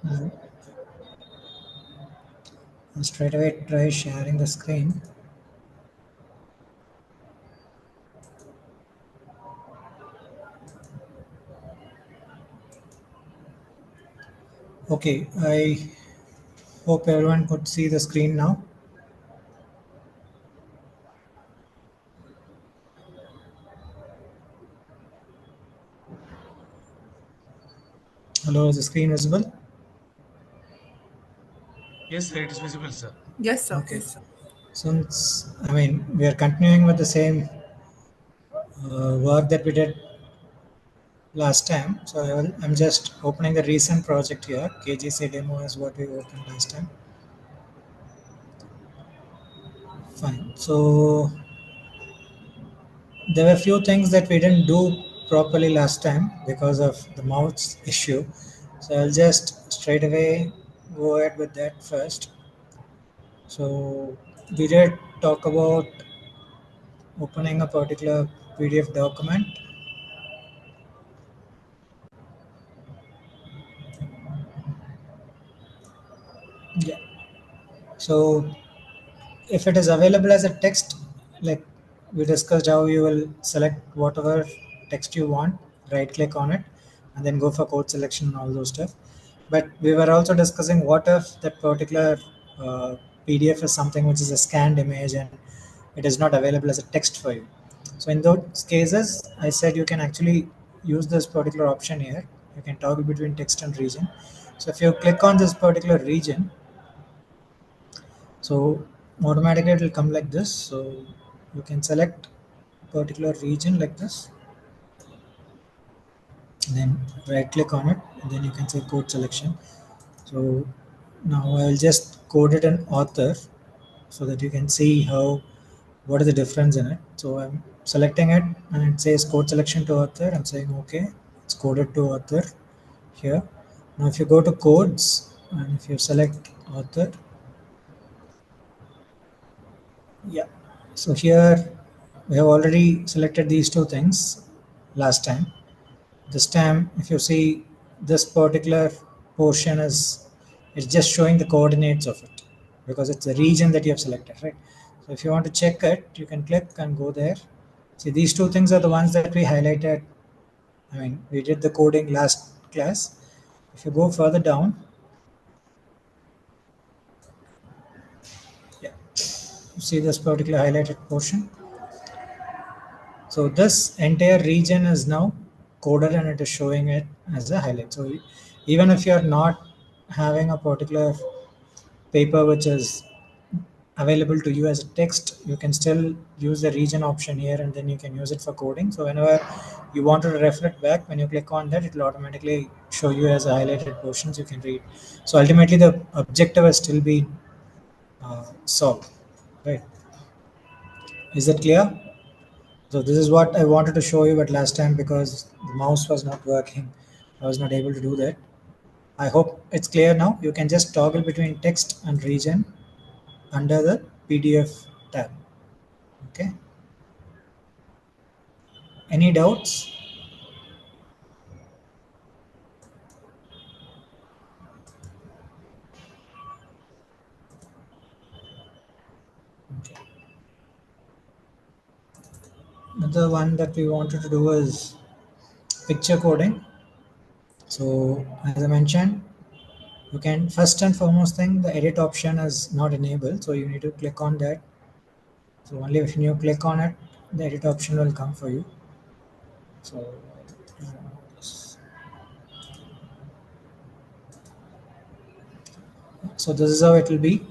I'll straight away try sharing the screen. Okay, I hope everyone could see the screen now. Hello, is the screen visible? Yes, sir, it is visible, sir. Yes, sir. Okay. Since, we are continuing with the same work that we did last time. So I'm just opening the recent project here. KGC demo is what we opened last time. Fine. So there were a few things that we didn't do properly last time because of the mouse issue. So I'll just straight away go ahead with that first. So we did talk about opening a particular PDF document. Yeah. So if it is available as a text, like we discussed how you will select whatever text you want, right click on it, and then go for code selection and all those stuff. But we were also discussing what if that particular PDF is something which is a scanned image and it is not available as a text for you. So in those cases, I said you can actually use this particular option here. You can toggle between text and region. So if you click on this particular region, so automatically it will come like this. So you can select particular region like this, and then right click on it, and then you can say code selection. So now I'll just code it an author so that you can see how what is the difference in it. So I'm selecting it and it says code selection to author. I'm saying okay, it's coded to author here. Now if you go to codes and if you select author, yeah. So here we have already selected these two things last time. This time, if you see this particular portion is it's just showing the coordinates of it because it's a region that you have selected, right? So if you want to check it, you can click and go there. See, these two things are the ones that we highlighted. We did the coding last class. If you go further down, yeah, you see this particular highlighted portion. So this entire region is now coded and it is showing it as a highlight. So even if you are not having a particular paper which is available to you as a text, you can still use the region option here and then you can use it for coding. So whenever you want to refer it back, when you click on that, it will automatically show you as a highlighted portions you can read. So ultimately the objective has still been solved, right? Is that clear? So this is what I wanted to show you, but last time because the mouse was not working, I was not able to do that. I hope it's clear now. You can just toggle between text and region under the PDF tab. Okay. Any doubts? Okay. Another one that we wanted to do is picture coding. So as I mentioned, you can first and foremost thing the edit option is not enabled, so you need to click on that. So only if you click on it, the edit option will come for you. So so this is how it will be.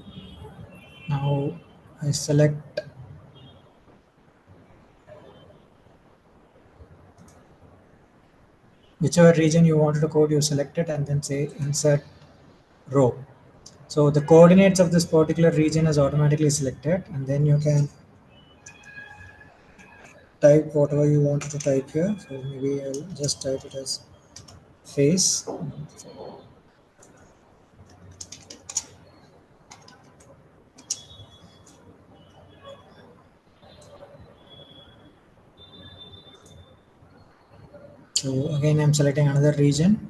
Now I select whichever region you wanted to code, you select it and then say insert row. So the coordinates of this particular region is automatically selected, and then you can type whatever you wanted to type here. So maybe I'll just type it as face. So again, I'm selecting another region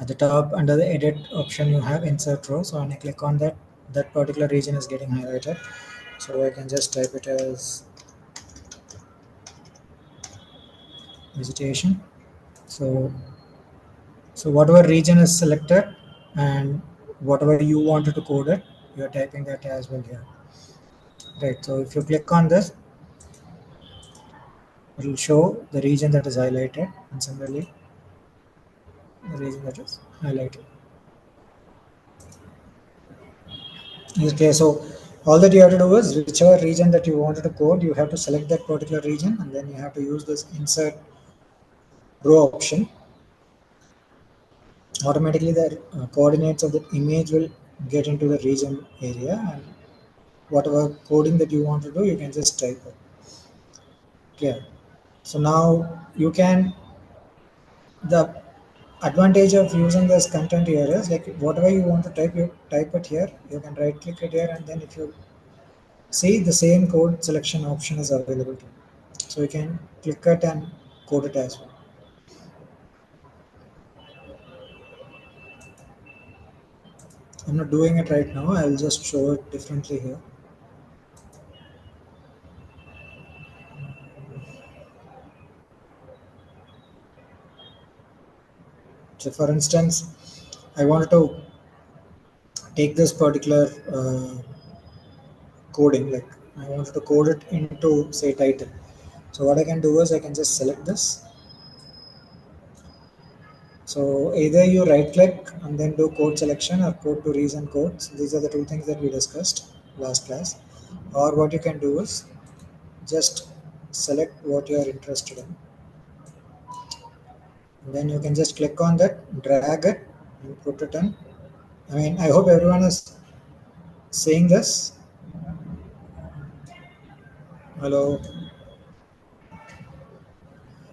At the top under the edit option you have insert row. So when I click on that, that particular region is getting highlighted. So I can just type it as vegetation. So whatever region is selected and whatever you wanted to code it, you're typing that as well here. Right. So if you click on this, it will show the region that is highlighted, and similarly the region that is highlighted. Okay, so all that you have to do is whichever region that you wanted to code, you have to select that particular region, and then you have to use this insert row option. Automatically the coordinates of the image will get into the region area, and whatever coding that you want to do, you can just type it. Okay, so now you can, the advantage of using this content here is like whatever you want to type, you type it here, you can right click it here, and then if you see, the same code selection option is available to you. So you can click it and code it as well. I'm not doing it right now, I'll just show it differently here. So for instance, I wanted to take this particular coding, like I wanted to code it into say title. So what I can do is I can just select this. So either you right click and then do code selection or code to reason codes. These are the two things that we discussed last class. Or what you can do is just select what you are interested in. And then you can just click on that, drag it and put it in. I mean, I hope everyone is seeing this. Hello.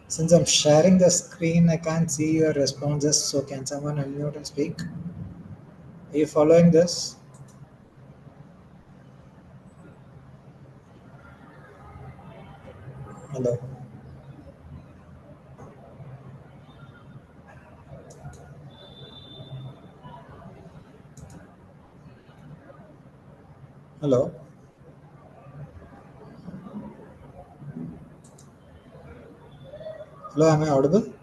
Since I'm sharing the screen, I can't see your responses. So can someone unmute and speak? Are you following this? Hello. Hello. Hello, am I audible?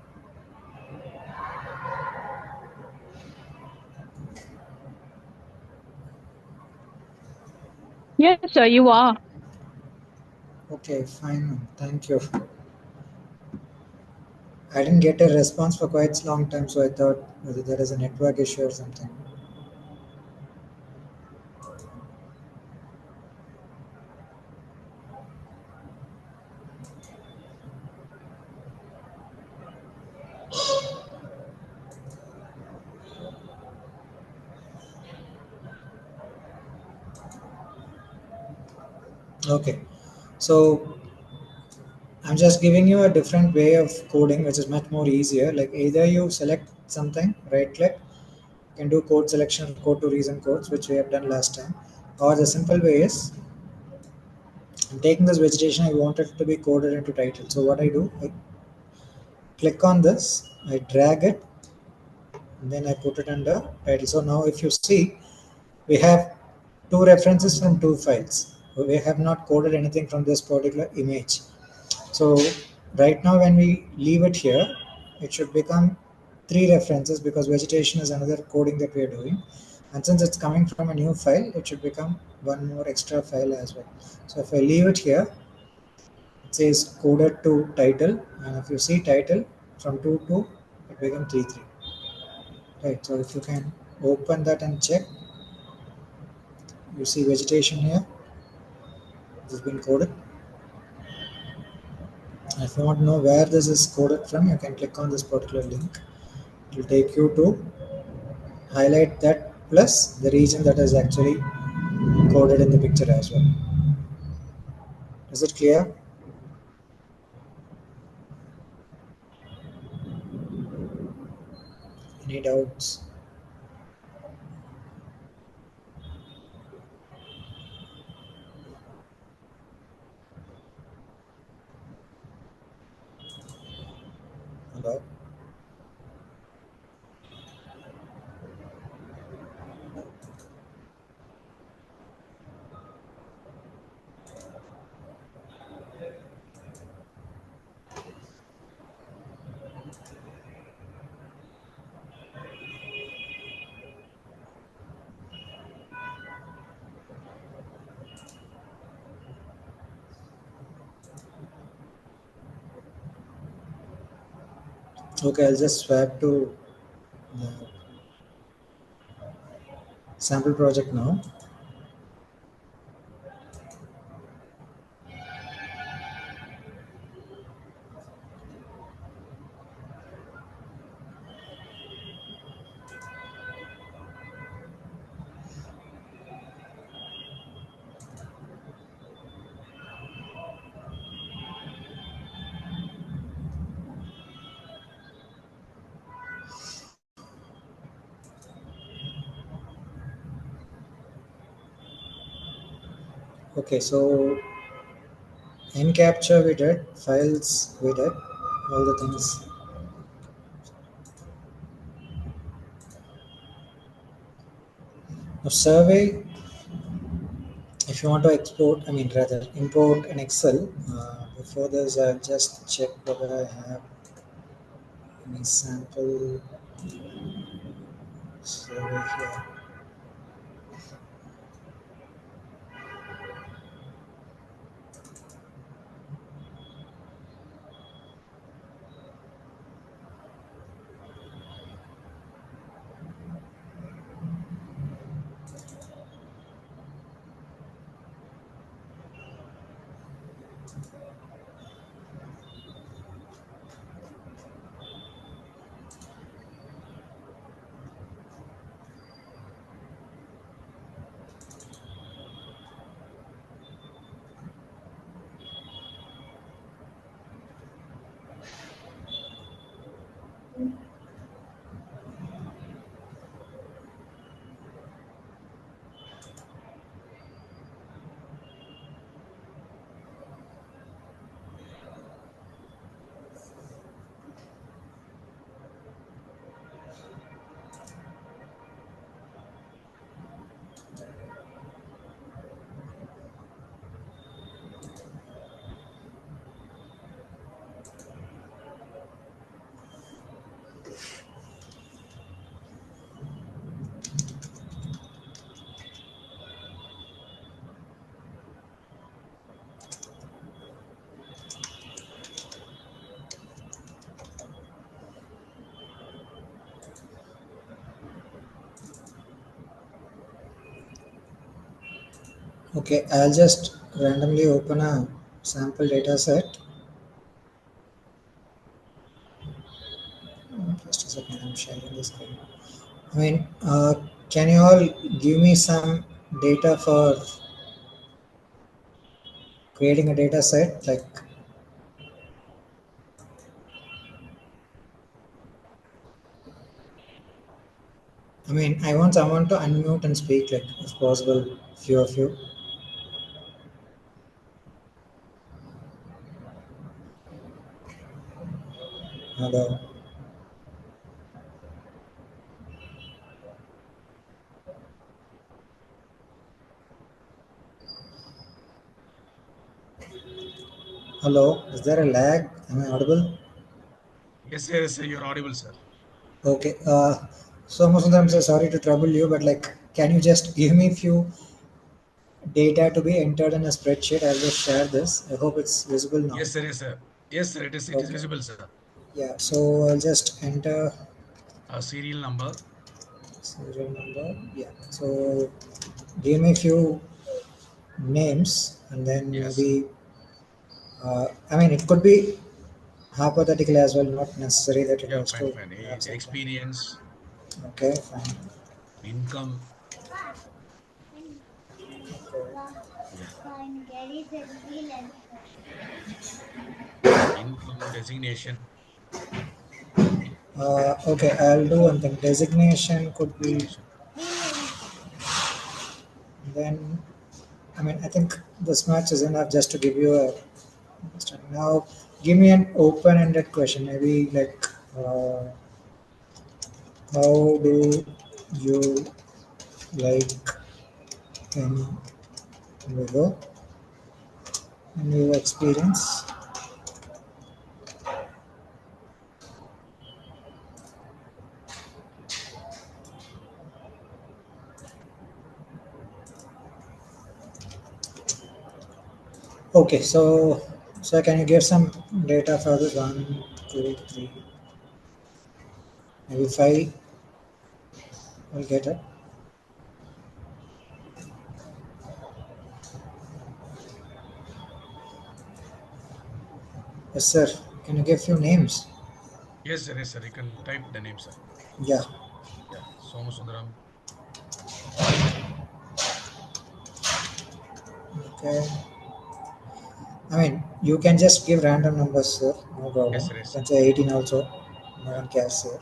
Yes, sir, you are. Okay, fine. Thank you. I didn't get a response for quite a long time, so I thought whether there is a network issue or something. Okay, so I'm just giving you a different way of coding, which is much more easier. Like either you select something, right click, you can do code selection, code to reason codes, which we have done last time. Or the simple way is I'm taking this vegetation, I want it to be coded into title. So what I do, I click on this, I drag it, and then I put it under title. So now if you see, we have two references from two files. We have not coded anything from this particular image. So right now when we leave it here, it should become three references because vegetation is another coding that we are doing. And since it's coming from a new file, it should become one more extra file as well. So if I leave it here, it says coded to title. And if you see title from 2 to, it becomes 3 3. Right. So if you can open that and check, you see vegetation here. This has been coded. If you want to know where this is coded from, you can click on this particular link. It will take you to highlight that plus the region that is actually coded in the picture as well. Is it clear? Any doubts? Hello? Okay, I'll just swap to the sample project now. Okay, so in capture we did, files we did, all the things. Now survey, if you want to export, I mean rather import an Excel, before this I'll just check whether I have any sample survey here. Okay, I'll just randomly open a sample data set. Just a second, I'm sharing the screen. I mean, can you all give me some data for creating a data set? Like, I mean, I want someone to unmute and speak, like, if possible, few of you. Hello, hello, is there a lag? Am I audible? Yes, yes, sir, you're audible, sir. Okay, so most of them say sorry to trouble you, but like, can you just give me few data to be entered in a spreadsheet? I'll just share this. I hope it's visible now. Yes, sir, yes, sir. Yes, sir, it is Okay. visible, sir. Yeah, so I'll just enter Serial number. serial number. Yeah, so give me few names and then Yes. maybe, I mean, it could be hypothetical as well, not necessary that it Yeah, has fine, to fine. have Age, something. experience, Okay, fine. income. Okay. Yeah. Income, designation. Okay, I'll do one thing. Designation could be Designation. then, I mean, I think this much is enough just to give you a understanding. Now, give me an open-ended question. Maybe like, how do you like NVIVO in your experience? Okay, so can you give some data for this one, two, three? Maybe 5 will get it. Yes, sir. Can you give few names? Yes, sir. Yes, sir. You can type the name, sir. Yeah. Yeah. Somasundaram. Okay. I mean, you can just give random numbers, sir. No Yes, problem. sir. You Yes, sir. can say 18 also. No one cares, sir.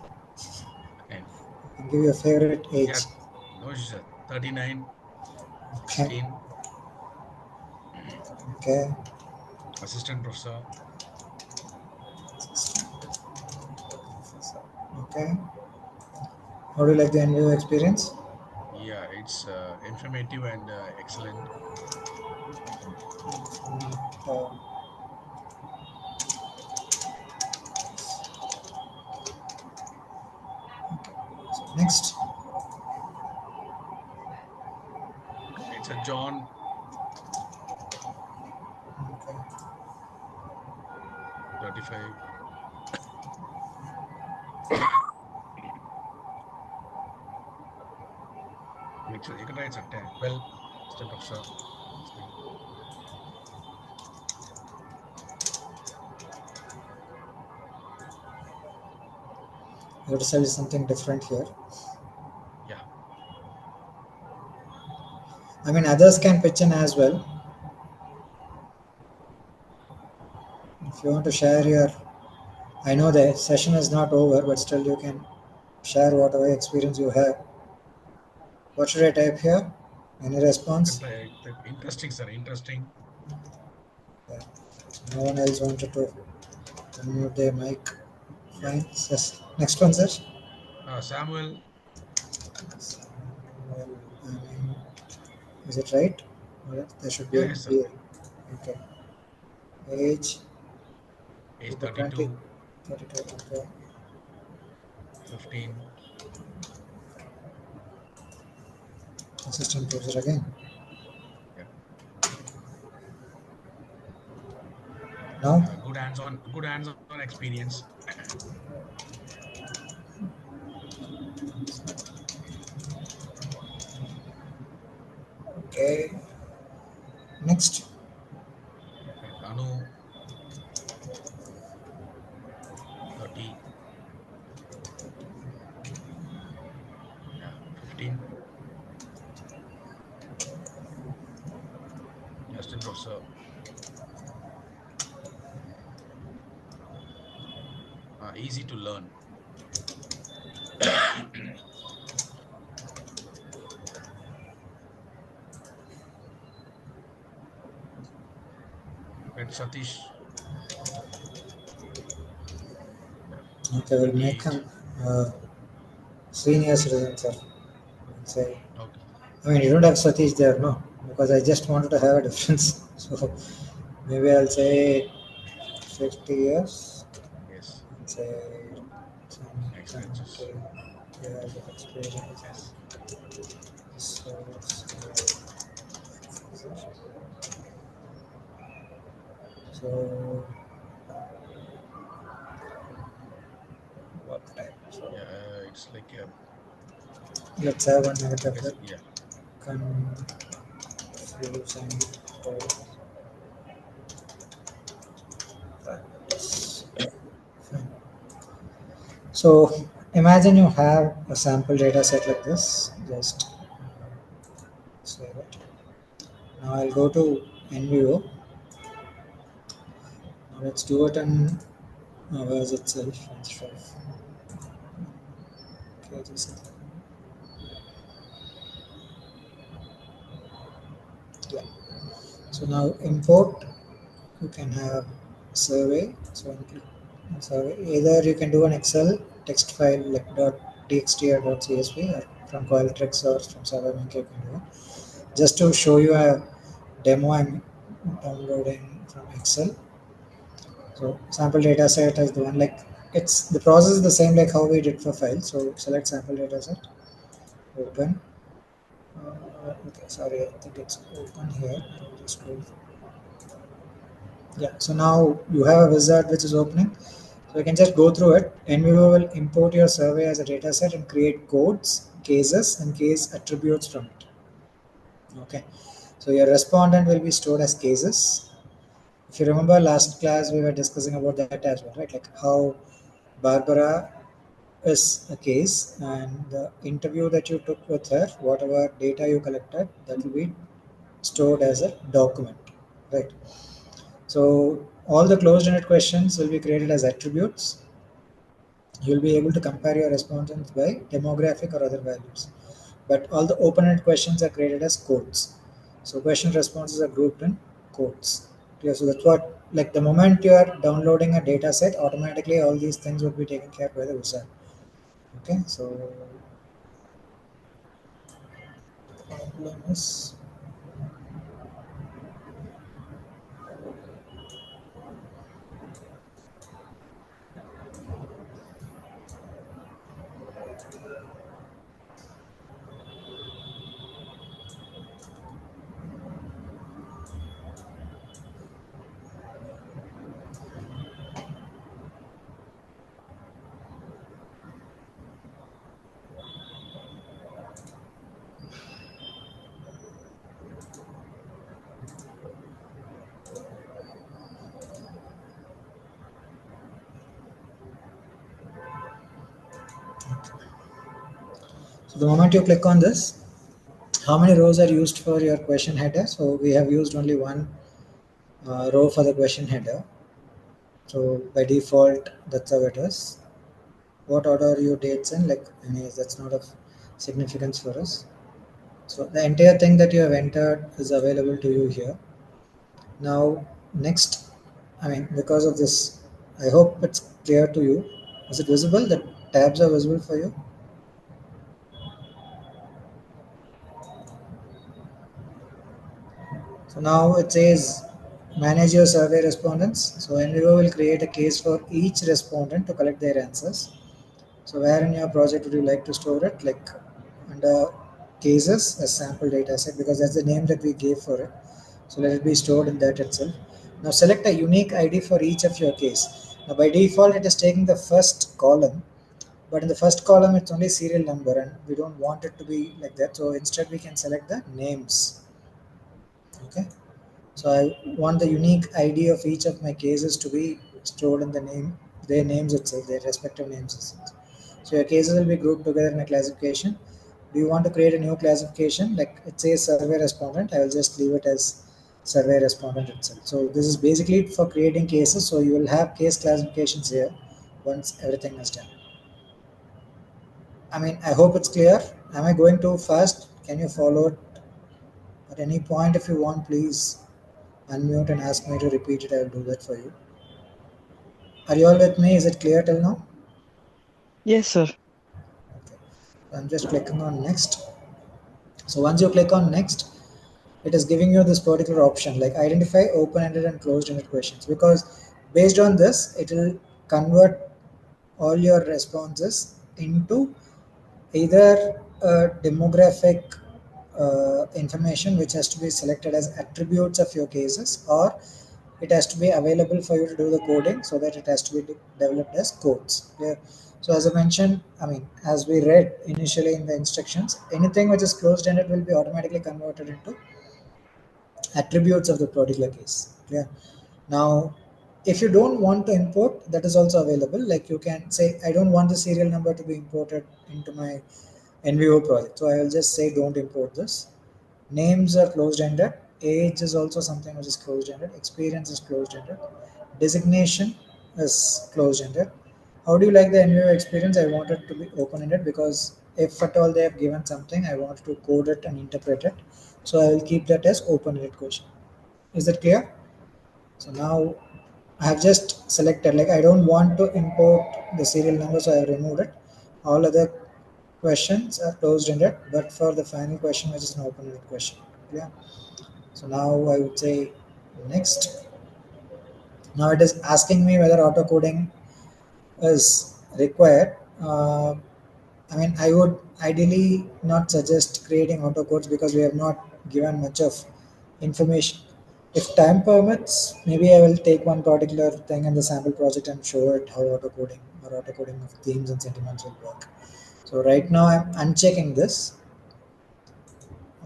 And You can give your favorite yeah, age. no issues, sir. 39, Okay. 16, Okay. assistant professor. Okay. How do you like the NVIVO experience? Yeah, it's informative and excellent. Uh, Next. It's a John. Okay. 35. You can write it's a 10, 12, assistant professor. It's fine. You have to say something different here. Yeah. I mean, others can pitch in as well. If you want to share your, I know the session is not over, but still you can share whatever experience you have. What should I type here? Any You can response? try type interesting, sir. Interesting. Yeah. No one else wanted to unmute their mic. Yeah. Fine. Yes. Next one, sir. Samuel. Well, I mean, is it right? Well, there should be Yeah, a yes, sir. B. Okay. Age, Age over 20, 32, 32. Okay. 15. Assistant professor again. Yeah. Now, Good hands-on experience. okay. Next. Right. Anu, 30. Yeah. 15. Assistant professor. Easy to learn. Right. Satish. Yeah. Okay, we'll make 38. him senior citizen, sir. We'll say. Okay. I mean, you don't have Satish there, no? Because I just wanted to have a difference. So maybe I'll say 50 years. Yes. I'll say some Experiences. 20 years of experience. Yes. So what type? So Yeah. It's like a let's have one minute of basic. it. Yeah. Confusing practice. Fine. So imagine you have a sample data set like this. Just save it. Now I'll go to NVIVO. Now let's do it in Where's itself instead of okay, just yeah. So now import you can have survey. So when you click survey, either you can do an Excel text file like .txt or .csv or from Qualtrics or from SurveyMonkey you can do. Just to show you a demo, I'm downloading from Excel. So sample data set is the one like it's the process is the same like how we did for file. So select sample data set, open. Okay, sorry, I think it's open here. I'll just go. Yeah, so now you have a wizard which is opening. So So you can just go through it. NVIVO will import your survey as a data set and create codes, cases, and case attributes from it. Okay. So your respondent will be stored as cases. If you remember last class, we were discussing about that as well, right? Like how Barbara is a case, and the interview that you took with her, whatever data you collected, that will be stored as a document, right? So all the closed-ended questions will be created as attributes. You'll be able to compare your respondents by demographic or other values. But all the open-ended questions are created as codes. So question responses are grouped in codes. Yeah, so that's what, like the moment you are downloading a data set, automatically all these things will be taken care of by the wizard. Okay, so problem is so the moment you click on this, how many rows are used for your question header? So we have used only one row for the question header. So by default, that's how it is. What order are your dates in? Like, anyways, that's not of significance for us. So the entire thing that you have entered is available to you here. Now, next, I mean, because of this, I hope it's clear to you. Is it visible? The tabs are visible for you? So now it says manage your survey respondents. So NVIVO will create a case for each respondent to collect their answers. So where in your project would you like to store it? Like under cases as sample data set, because that's the name that we gave for it. So let it be stored in that itself. Now select a unique ID for each of your case. Now by default it is taking the first column, but in the first column it's only serial number and we don't want it to be like that. So instead we can select the names. Okay. So I want the unique ID of each of my cases to be stored in the name, their names itself, their respective names itself. So your cases will be grouped together in a classification. Do you want to create a new classification? Like it says survey respondent, I will just leave it as survey respondent itself. So this is basically for creating cases. So you will have case classifications here once everything is done. I mean, I hope it's clear. Am I going too fast? Can you follow it at any point? If you want, please unmute and ask me to repeat it. I will do that for you. Are you all with me? Is it clear till now? Yes, sir. Okay. I'm just clicking on next. So once you click on next, it is giving you this particular option like identify open-ended and closed-ended questions, because based on this, it will convert all your responses into either demographic information which has to be selected as attributes of your cases, or it has to be available for you to do the coding so that it has to be developed as codes. Yeah. So as I mentioned, I mean, as we read initially in the instructions, anything which is closed ended will be automatically converted into attributes of the particular case. Yeah. Now, if you don't want to import, that is also available. Like you can say, I don't want the serial number to be imported into my NVIVO project. So I will just say don't import this. Names are closed-ended. Age is also something which is closed-ended. Experience is closed-ended. Designation is closed-ended. How do you like the NVIDIA experience? I want it to be open-ended because if at all they have given something, I want to code it and interpret it. So I will keep that as open-ended question. Is that clear? So now I have just selected, like I don't want to import the serial number, so I have removed it. All other questions are closed-ended, but for the final question, which is an open-ended question. Yeah. So now I would say next. Now it is asking me whether auto coding is required. I mean, I would ideally not suggest creating auto codes because we have not given much of information If time permits, maybe I will take one particular thing in the sample project and show it how auto-coding or auto-coding of themes and sentiments will work. So right now I'm unchecking this.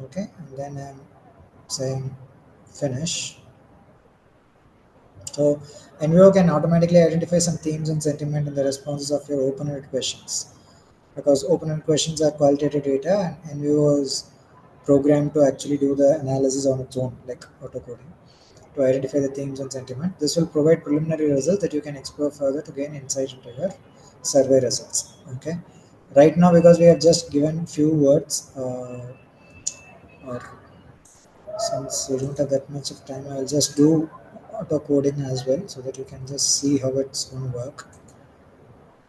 Okay, and then I'm saying finish. So NVIVO can automatically identify some themes and sentiment in the responses of your open-ended questions, because open-ended questions are qualitative data and NVIVO is programmed to actually do the analysis on its own, like auto-coding, to identify the themes and sentiment. This will provide preliminary results that you can explore further to gain insight into your survey results. Okay. Right now, because we have just given few words, or since we don't have that much of time, I'll just do auto coding as well so that you can just see how it's going to work.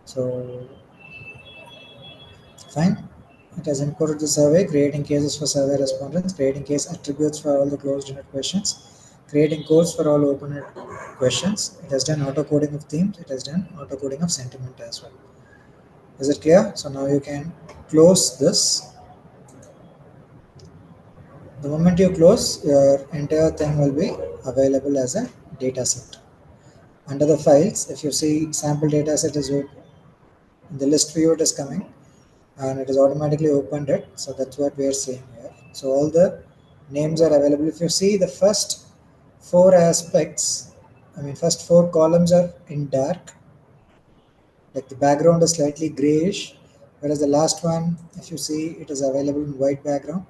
So, fine. It has imported the survey, creating cases for survey respondents, creating case attributes for all the closed-ended questions, creating codes for all open-ended questions. It has done auto coding of themes. It has done auto coding of sentiment as well. Is it clear? So now you can close this. The moment you close, your entire thing will be available as a data set. Under the files, if you see sample data set is in the list view, it is coming and it is automatically opened it. So that's what we are seeing here. So all the names are available. If you see the first four aspects, first four columns are in dark, like the background is slightly grayish, whereas the last one, if you see, it is available in white background.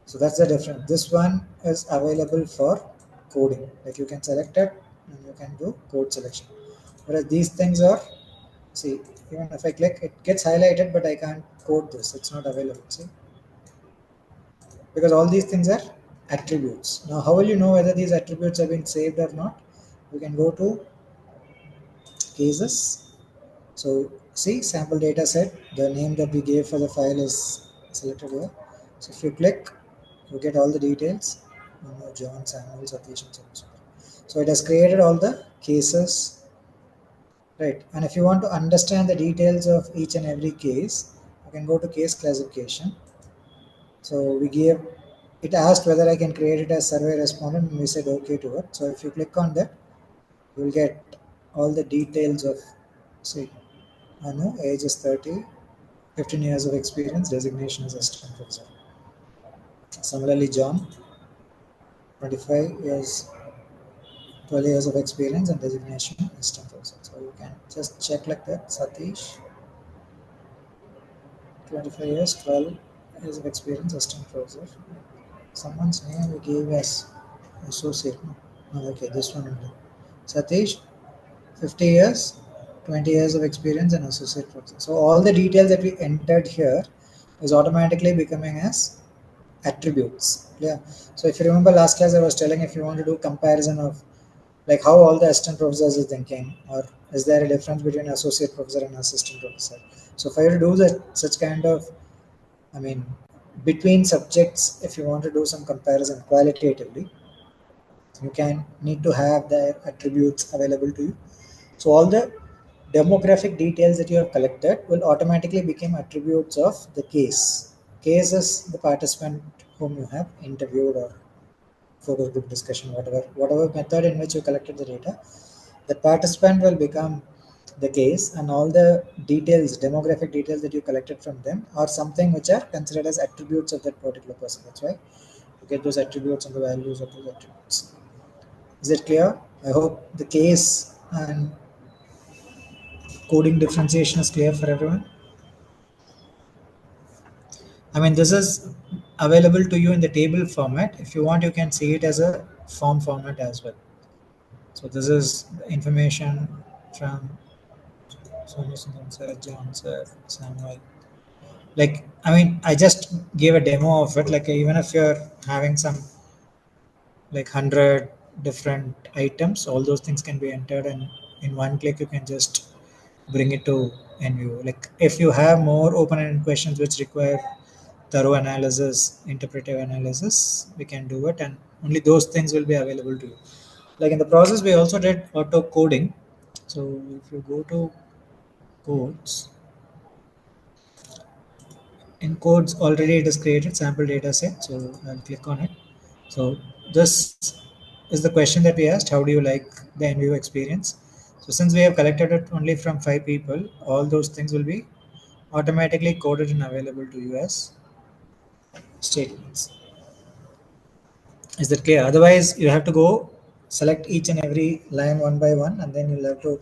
So that's the difference. This one is available for coding, like you can select it and you can do code selection, whereas these things are, see, even if I click, it gets highlighted, but I can't code this. It's not available. See, because all these things are attributes. Now, how will you know whether these attributes have been saved or not? You can go to cases. So, see, sample data set. The name that we gave for the file is selected here. So, if you click, you get all the details. John, Samuel, Satish, and so on. So, it has created all the cases. Right, and if you want to understand the details of each and every case, you can go to case classification. So we gave, it asked whether I can create it as survey respondent, and we said okay to it. So if you click on that, you will get all the details of, see, Anu, age is 30, 15 years of experience, designation as assistant professor. Similarly, John, 25 years, 12 years of experience and designation assistant professor. So you can just check like that. Satish, 25 years, 12 years of experience, assistant professor. Someone's name we gave as associate. No, okay, this one only. Satish, 50 years, 20 years of experience and associate professor. So all the details that we entered here is automatically becoming as attributes. Yeah. So if you remember last class, I was telling if you want to do comparison of like how all the assistant professors is thinking, or is there a difference between associate professor and assistant professor? So for you to do that, such kind of, I mean, between subjects, if you want to do some comparison qualitatively, you can need to have the attributes available to you. So all the demographic details that you have collected will automatically become attributes of the case. Case is the participant whom you have interviewed or focus group discussion, whatever method in which you collected the data. The participant will become the case, and all the details, demographic details that you collected from them are something which are considered as attributes of that particular person. That's why you get those attributes and the values of those attributes. Is it clear? I hope the case and coding differentiation is clear for everyone. This is available to you in the table format. If you want, you can see it as a form format as well. So this is information from Sonia sir, John sir, Samuel. Like, I just gave a demo of it. Like, even if you're having some like 100 different items, all those things can be entered, and in one click you can just bring it to NVIVO. Like, if you have more open-ended questions which require thorough analysis, interpretive analysis, we can do it, and only those things will be available to you. Like in the process, we also did auto coding. So if you go to codes, in codes already it is created sample data set. So I'll click on it. So this is the question that we asked. How do you like the NVIDIA experience? So since we have collected it only from 5 people, all those things will be automatically coded and available to you as statements. Is that clear? Otherwise, you have to go select each and every line one by one, and then you'll have to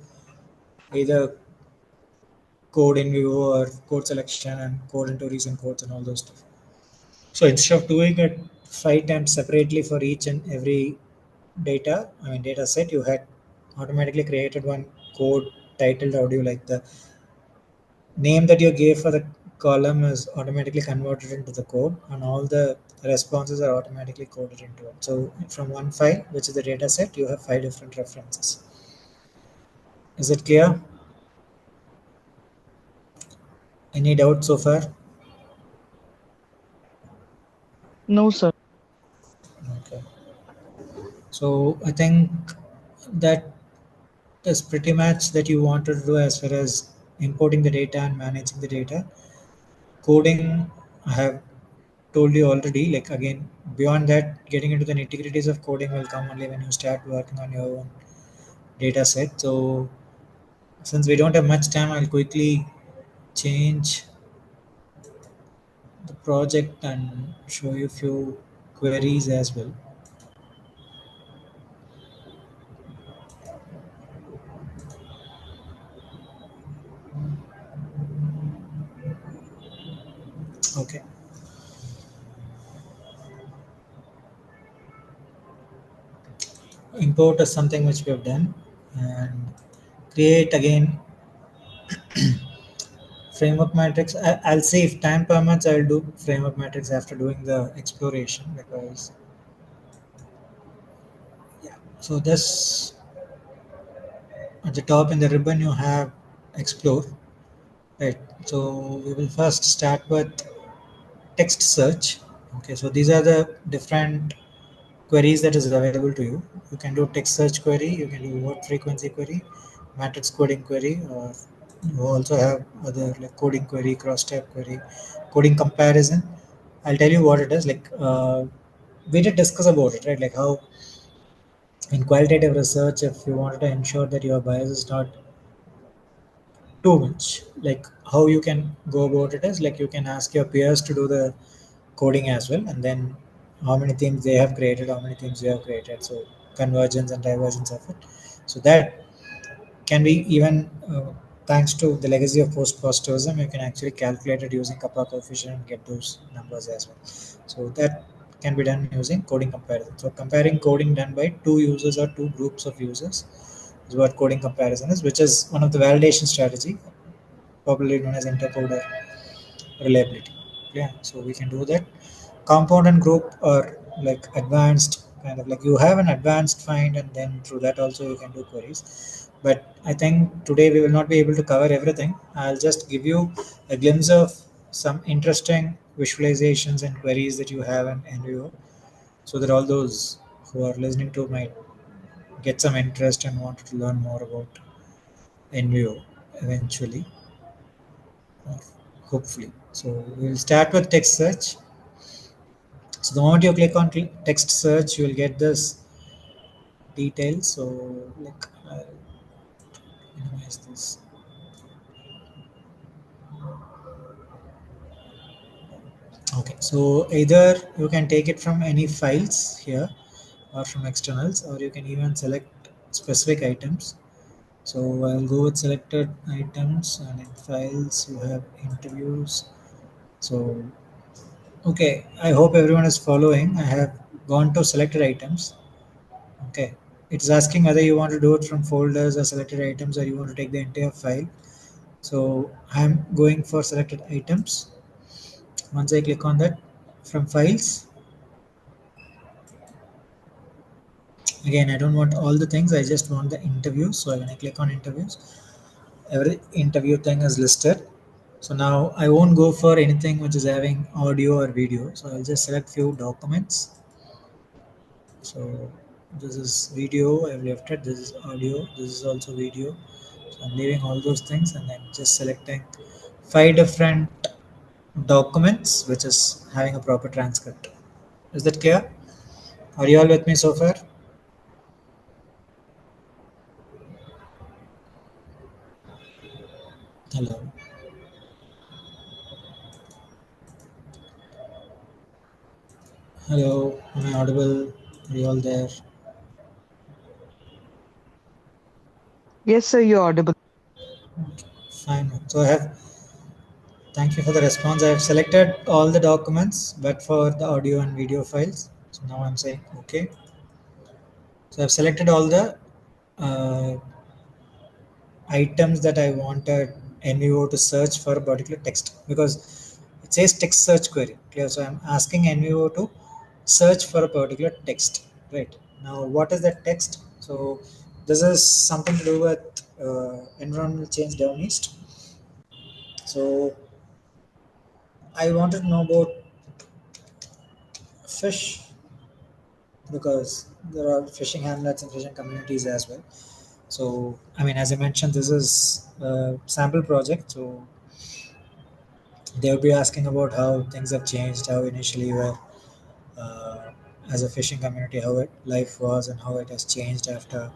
either code in Vivo or code selection and code into recent codes and all those stuff. So instead of doing it 5 times separately for each and every data set, you had automatically created one code titled how do you like the name that you gave for the column is automatically converted into the code, and all the responses are automatically coded into it. So from one file, which is the data set, you have 5 different references. Is it clear? Any doubt so far? No, sir. Okay. So I think that is pretty much that you wanted to do as far as importing the data and managing the data. Coding, I have told you already. Like again, beyond that, getting into the nitty-gritties of coding will come only when you start working on your own data set. So since we don't have much time, I'll quickly change the project and show you a few queries as well. Okay. Import is something which we have done, and create again framework matrix. I'll see if time permits. I'll do framework matrix after doing the exploration, because yeah. So this at the top in the ribbon you have explore, right? So we will first start with text search. Okay, so these are the different queries that is available to you. You can do text search query, you can do word frequency query, matrix coding query, or you also have other like coding query, cross type query, coding comparison. I'll tell you what it is. Like we did discuss about it, right? Like how in qualitative research, if you wanted to ensure that your bias is not too much, like how you can go about it is like you can ask your peers to do the coding as well, and then how many things they have created, how many things you have created, so convergence and divergence of it. So that can be even thanks to the legacy of post-positivism, you can actually calculate it using kappa coefficient and get those numbers as well. So that can be done using coding comparison. So comparing coding done by two users or two groups of users is what coding comparison is, which is one of the validation strategy, popularly known as intercoder reliability. Yeah, so we can do that. Compound and group are like advanced, kind of like you have an advanced find, and then through that also you can do queries. But I think today we will not be able to cover everything. I'll just give you a glimpse of some interesting visualizations and queries that you have in NVIVO, so that all those who are listening to might get some interest and want to learn more about NVIVO eventually, or hopefully. So we'll start with text search. So the moment you click on text search, you will get this details. So like I'll minimize this. Okay, so either you can take it from any files here or from externals, or you can even select specific items. So I'll go with selected items, and in files you have interviews. So okay, I hope everyone is following. I have gone to selected items. Okay, it's asking whether you want to do it from folders or selected items, or you want to take the entire file. So I'm going for selected items. Once I click on that, from files, again I don't want all the things, I just want the interviews. So when I click on interviews, every interview thing is listed. So now I won't go for anything which is having audio or video, so I'll just select few documents. So this is video, I've left it. This is audio, this is also video. So I'm leaving all those things, and then just selecting 5 different documents which is having a proper transcript. Is that clear? Are you all with me so far? Hello. Hello. Am I audible? Are you all there? Yes, sir, you're audible. Fine. So I have. Thank you for the response. I have selected all the documents, but for the audio and video files. So now I'm saying okay. So I've selected all the uh, items that I wanted NVIVO to search for a particular text because it says text search query. Clear? So I'm asking NVIVO to search for a particular text. Right now, what is that text? So this is something to do with environmental change down east. So I wanted to know about fish because there are fishing hamlets and fishing communities as well. So I mean, as I mentioned, this is a sample project. So they would be asking about how things have changed, how initially you were uh, as a fishing community, how life was, and how it has changed after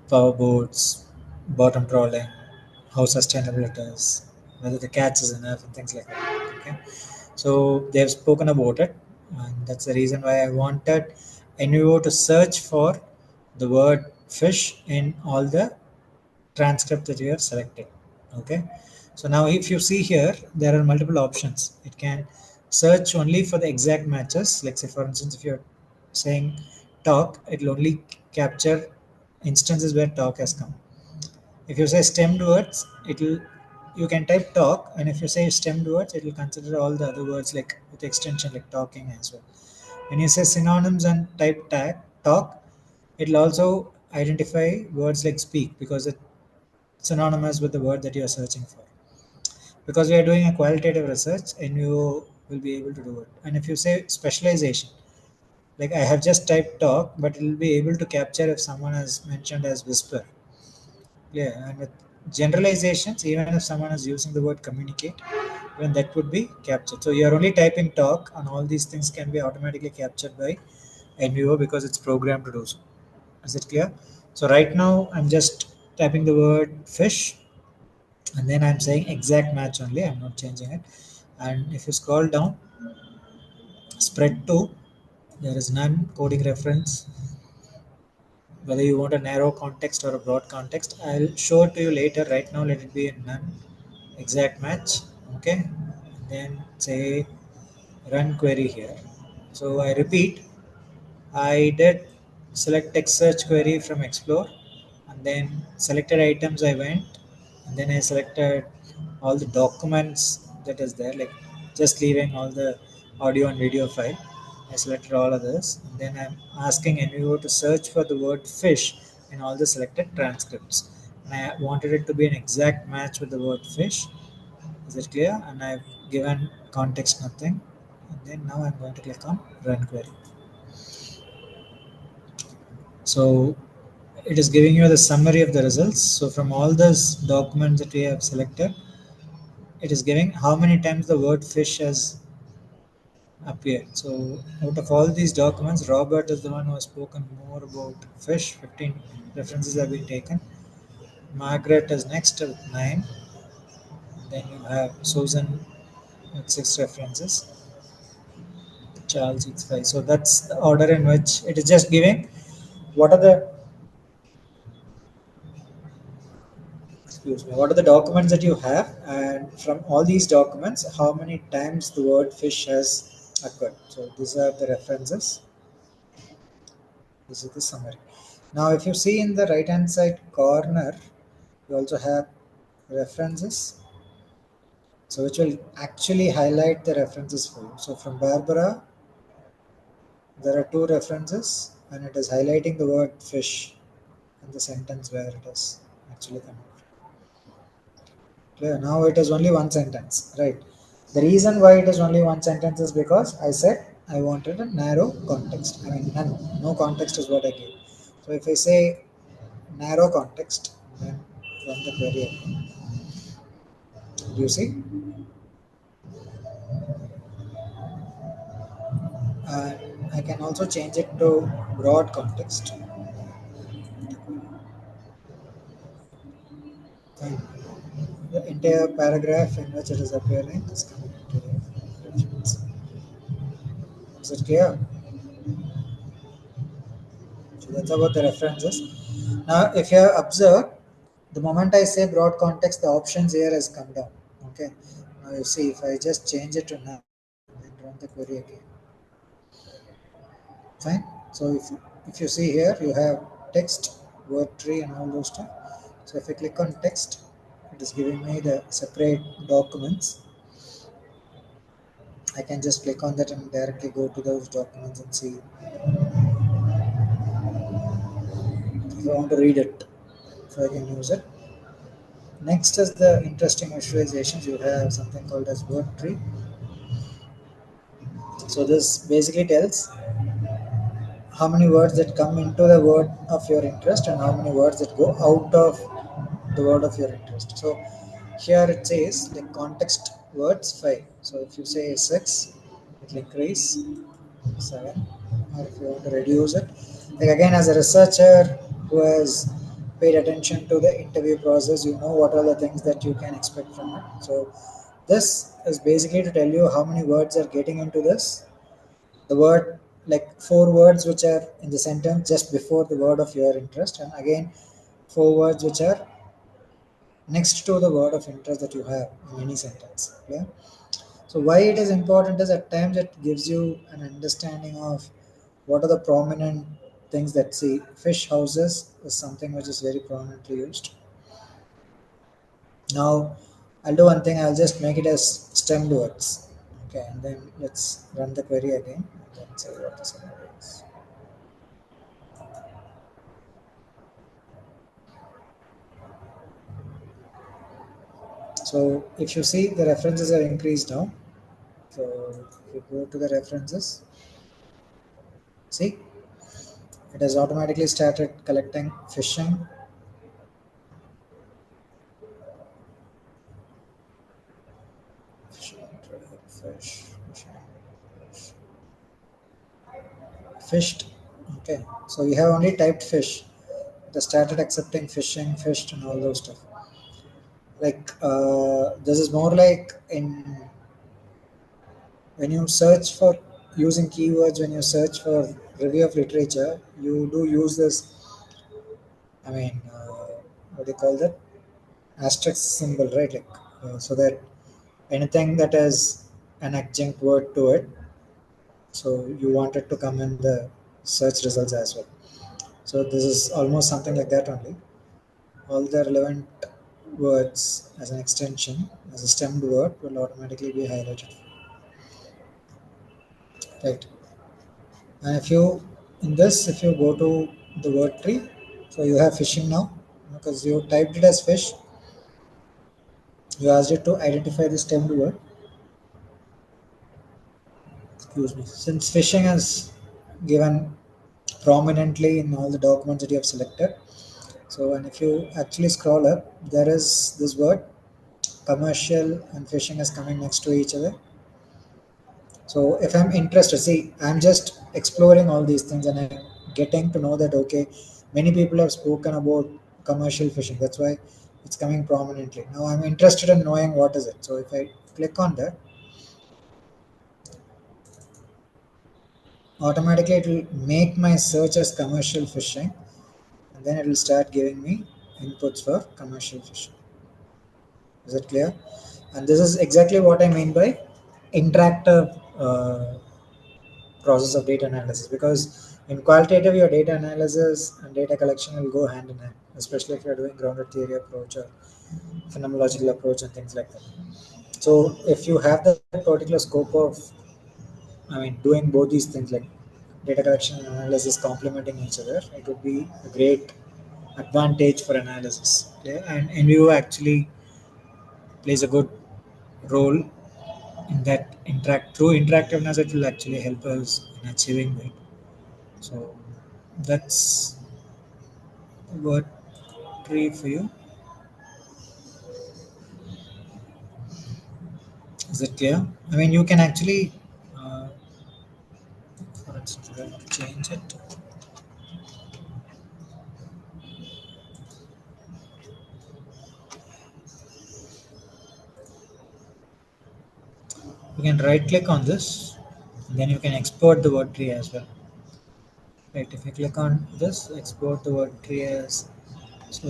power boats, bottom trawling, how sustainable it is, whether the catch is enough, and things like that. Okay, so they have spoken about it, and that's the reason why I wanted NVO to search for the word fish in all the transcript that you have selected. Okay, so now if you see here, there are multiple options. It can search only for the exact matches. Like say for instance, if you're saying talk, it will only capture instances where talk has come. If you say stemmed words, it will, you can type talk, and if you say stemmed words, it will consider all the other words like with extension like talking as well. When you say synonyms and type tag talk, it will also identify words like speak because it's synonymous with the word that you are searching for. Because we are doing a qualitative research, and you will be able to do it. And if you say specialization, like I have just typed talk, but it will be able to capture if someone has mentioned as whisper. Yeah, and with generalizations, even if someone is using the word communicate, even that would be captured. So you are only typing talk, and all these things can be automatically captured by NVIVO because it's programmed to do so. Is it clear? So right now I'm just typing the word fish, and then I'm saying exact match only. I'm not changing it. And if you scroll down, spread to, there is none coding reference. Whether you want a narrow context or a broad context, I'll show it to you later. Right now, let it be in none. Exact match. Okay. And then say run query here. So I repeat, I did select text search query from Explore, and then selected items I went, and then I selected all the documents that is there, like just leaving all the audio and video file. I selected all of this, and then I'm asking NVIVO to search for the word fish in all the selected transcripts. And I wanted it to be an exact match with the word fish. Is it clear? And I've given context nothing. And then now I'm going to click on run query. So it is giving you the summary of the results. So from all those documents that we have selected, it is giving how many times the word fish has appeared. So out of all these documents, Robert is the one who has spoken more about fish. 15 references have been taken. Margaret is next with 9. Then you have Susan with 6 references. Charles with 5. So that's the order in which it is just giving what are the, excuse me, what are the documents that you have, and from all these documents how many times the word fish has occurred. So these are the references, this is the summary. Now if you see in the right hand side corner, you also have references, so which will actually highlight the references for you. So from Barbara there are 2 references, and it is highlighting the word fish in the sentence where it is actually coming. Clear? Now it is only one sentence, right? The reason why it is only one sentence is because I said I wanted a narrow context. I mean, none, no context is what I gave. So if I say narrow context, then run the query again. Do you see? I can also change it to broad context. Fine. In entire paragraph in which it is appearing is coming into the reference. Is it clear? So that's about the references. Now, if you have observed, the moment I say broad context, the options here has come down. Okay. Now you see, if I just change it to none and run the query again, fine. So if you see here, you have text, word tree, and all those stuff. So if I click on text, it is giving me the separate documents. I can just click on that and directly go to those documents and see if I want to read it, so I can use it. Next is the interesting visualizations. You have something called as word tree. So this basically tells how many words that come into the word of your interest and how many words that go out of the word of your interest. So here it says like context words 5. So if you say 6, it will increase 7. Or if you want to reduce it, like again, as a researcher who has paid attention to the interview process, you know what are the things that you can expect from it. So this is basically to tell you how many words are getting into this. The word, like 4 words which are in the sentence just before the word of your interest, and again 4 words which are next to the word of interest that you have in any sentence. Yeah. So why it is important is at times it gives you an understanding of what are the prominent things that see fish houses is something which is very prominently used. Now I'll do one thing, I'll just make it as stemmed words. Okay, and then let's run the query again and then say what the summary is. So if you see the references are increased now. So if you go to the references, see it has automatically started collecting fishing, fish, fished. Okay, so you have only typed fish. It has started accepting fishing, fished, and all those stuff. Like this is more like in when you search for using keywords, when you search for review of literature, you do use this. I mean, what do you call that? Asterisk symbol, right? Like so that anything that has an adjunct word to it, so you want it to come in the search results as well. So this is almost something like that only. All the relevant words as an extension, as a stemmed word, will automatically be highlighted. Right. And if you in this, if you go to the word tree, so you have fishing now because you typed it as fish. You asked it to identify the stemmed word. Excuse me. Since fishing is given prominently in all the documents that you have selected, so and if you actually scroll up, there is this word commercial and fishing is coming next to each other. So if I'm interested, see, I'm just exploring all these things and I'm getting to know that okay, many people have spoken about commercial fishing. That's why it's coming prominently. Now I'm interested in knowing what is it. So if I click on that, automatically it will make my search as commercial fishing, and then it will start giving me inputs for commercial fishing. Is it clear? And this is exactly what I mean by interactive process of data analysis, because in qualitative your data analysis and data collection will go hand in hand, especially if you're doing grounded theory approach or phenomenological approach and things like that. So if you have that particular scope of, I mean, doing both these things like data collection and analysis complementing each other, it would be a great advantage for analysis. Okay? And NVIVO actually plays a good role in that interact through interactiveness. It will actually help us in achieving that. So that's word tree for you. Is it clear? I mean, you can actually, for instance, I want to change it. You can right click on this, and then you can export the word tree as well. Right, if you click on this, export the word tree as, so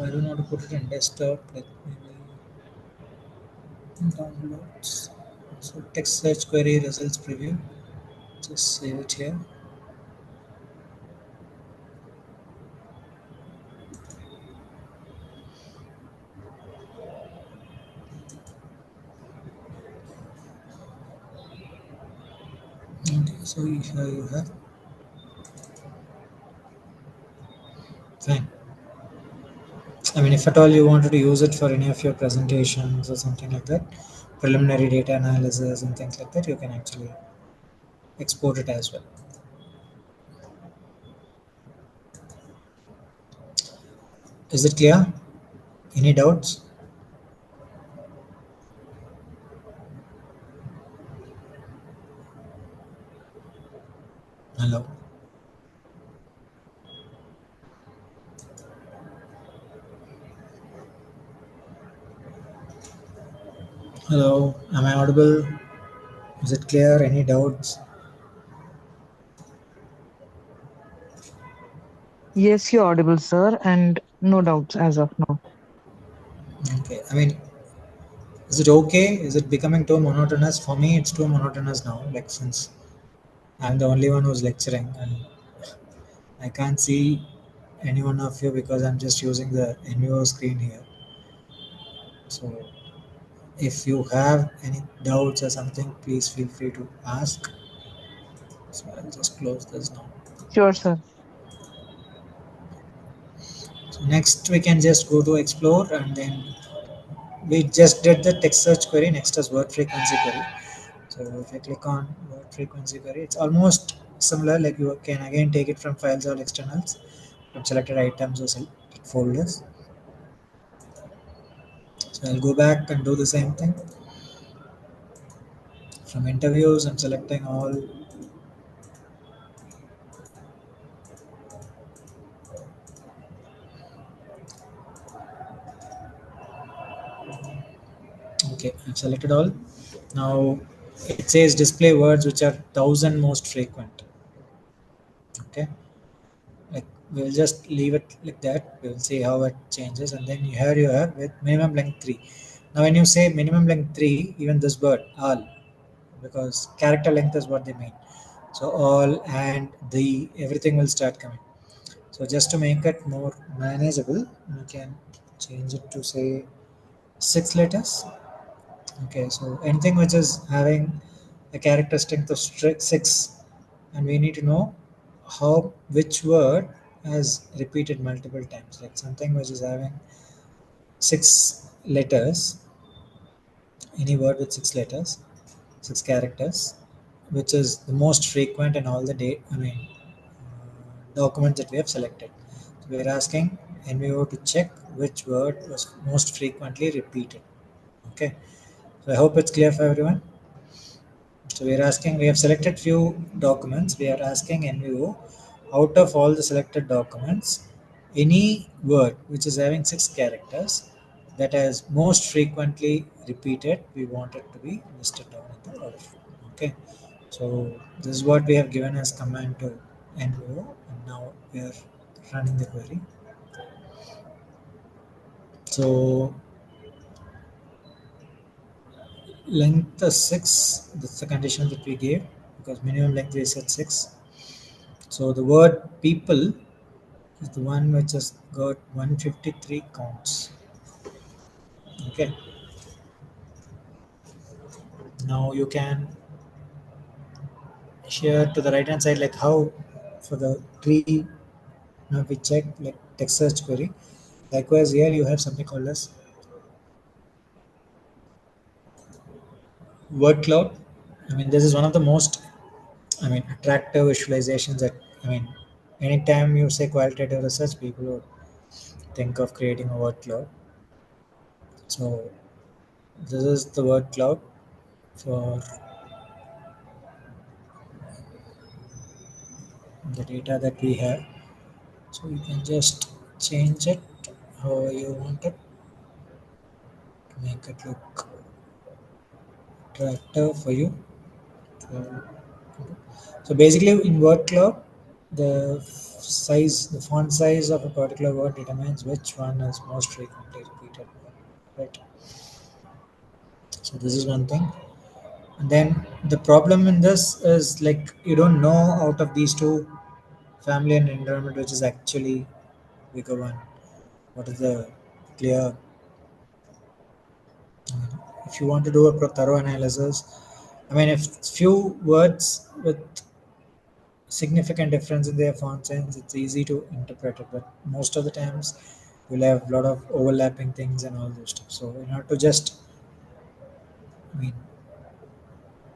I don't know how to put it in desktop, like maybe downloads. So text search query results preview, just save it here. Okay, so here you have, fine. I mean, if at all you wanted to use it for any of your presentations or something like that, preliminary data analysis and things like that, you can actually export it as well. Is it clear? Any doubts? Hello? Hello? Am I audible? Is it clear? Any doubts? Yes, you're audible, sir, and no doubts as of now. Okay. I mean, is it okay? Is it becoming too monotonous? For me, it's too monotonous now. Like, since I'm the only one who's lecturing and I can't see any one of you because I'm just using the NVIVO screen here. So, if you have any doubts or something, please feel free to ask. So, I'll just close this now. Sure, sir. So, next, we can just go to explore, and then we just did the text search query. Next is word frequency query. So if I click on word frequency query, it's almost similar. Like, you can again take it from files or externals, from selected items or selected folders. So I'll go back and do the same thing. From interviews, I'm selecting all. Okay, I've selected all. Now it says display words which are 1,000 most frequent. Okay, like, we'll just leave it like that. We'll see how it changes, and then here you have with minimum length 3. Now when you say minimum length 3, even this word all, because character length is what they mean. So all and the everything will start coming. So just to make it more manageable, we can change it to say 6 letters. Okay, so anything which is having a character strength of 6, and we need to know how which word has repeated multiple times. Like something which is having 6 letters, any word with 6 letters, 6 characters, which is the most frequent in all the documents that we have selected. So we are asking NVIVO to check which word was most frequently repeated. Okay, so I hope it's clear for everyone. So we are asking, we have selected few documents. We are asking NVIVO, out of all the selected documents, any word which is having 6 characters that has most frequently repeated, we want it to be listed down in the order. Okay, so this is what we have given as command to NVIVO, and now we are running the query. So length is 6. That's the condition that we gave, because minimum length we said 6. So the word people is the one which has got 153 counts. Okay. Now you can share to the right hand side, like how for the tree. Now we check like text search query. Likewise, here you have something called as word cloud. I mean, this is one of the most, attractive visualizations that, anytime you say qualitative research, people would think of creating a word cloud. So this is the word cloud for the data that we have. So you can just change it how you want it to make it look tractor for you. So basically, in word cloud, the font size of a particular word determines which one is most frequently repeated. Right. So this is one thing. And then the problem in this is like you don't know out of these two, family and environment, which is actually bigger one. What is the clear? If you want to do a thorough analysis, I mean, if few words with significant difference in their font size, it's easy to interpret it. But most of the times, you'll have a lot of overlapping things and all those stuff. So in order to just, I mean,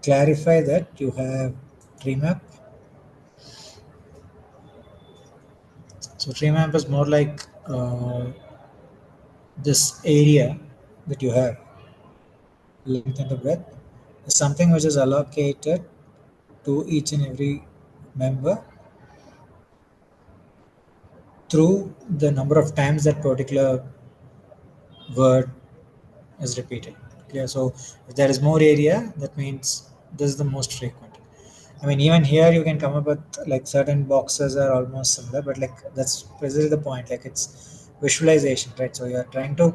clarify that, you have tree map. So tree map is more like this area that you have, length and the breadth, is something which is allocated to each and every member through the number of times that particular word is repeated. Clear? So if there is more area, that means this is the most frequent. I mean, even here you can come up with like certain boxes are almost similar, but like that's precisely the point. Like it's visualization, right? So you're trying to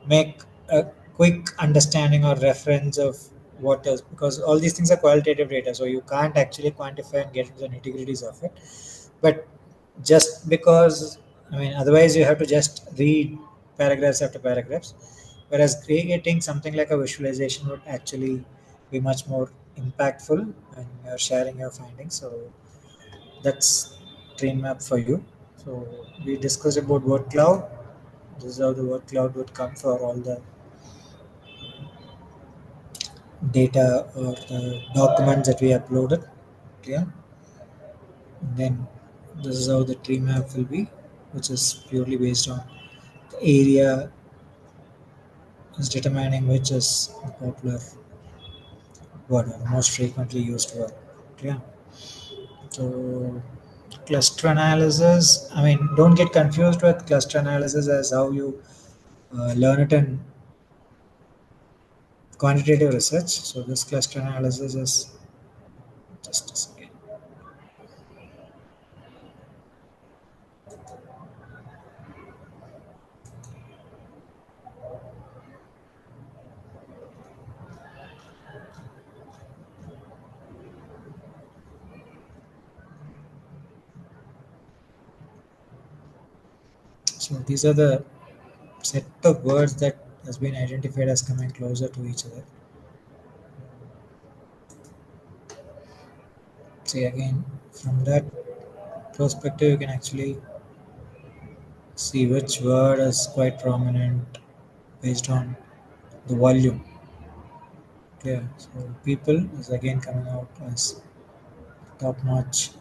make a quick understanding or reference of what is, because all these things are qualitative data, so you can't actually quantify and get into the nitty gritties of it. But just because, I mean, otherwise you have to just read paragraphs after paragraphs, whereas creating something like a visualization would actually be much more impactful when you're sharing your findings. So that's train map for you. So we discussed about word cloud. This is how the word cloud would come for all the data or the documents that we uploaded. Yeah. And then this is how the tree map will be, which is purely based on the area is determining which is the popular word or the most frequently used word. Yeah. So cluster analysis, I mean, don't get confused with cluster analysis as how you learn it in quantitative research. So this cluster analysis is just a second. So these are the set of words that has been identified as coming closer to each other. See, again, from that perspective, you can actually see which word is quite prominent based on the volume. Yeah, so people is again coming out as top notch.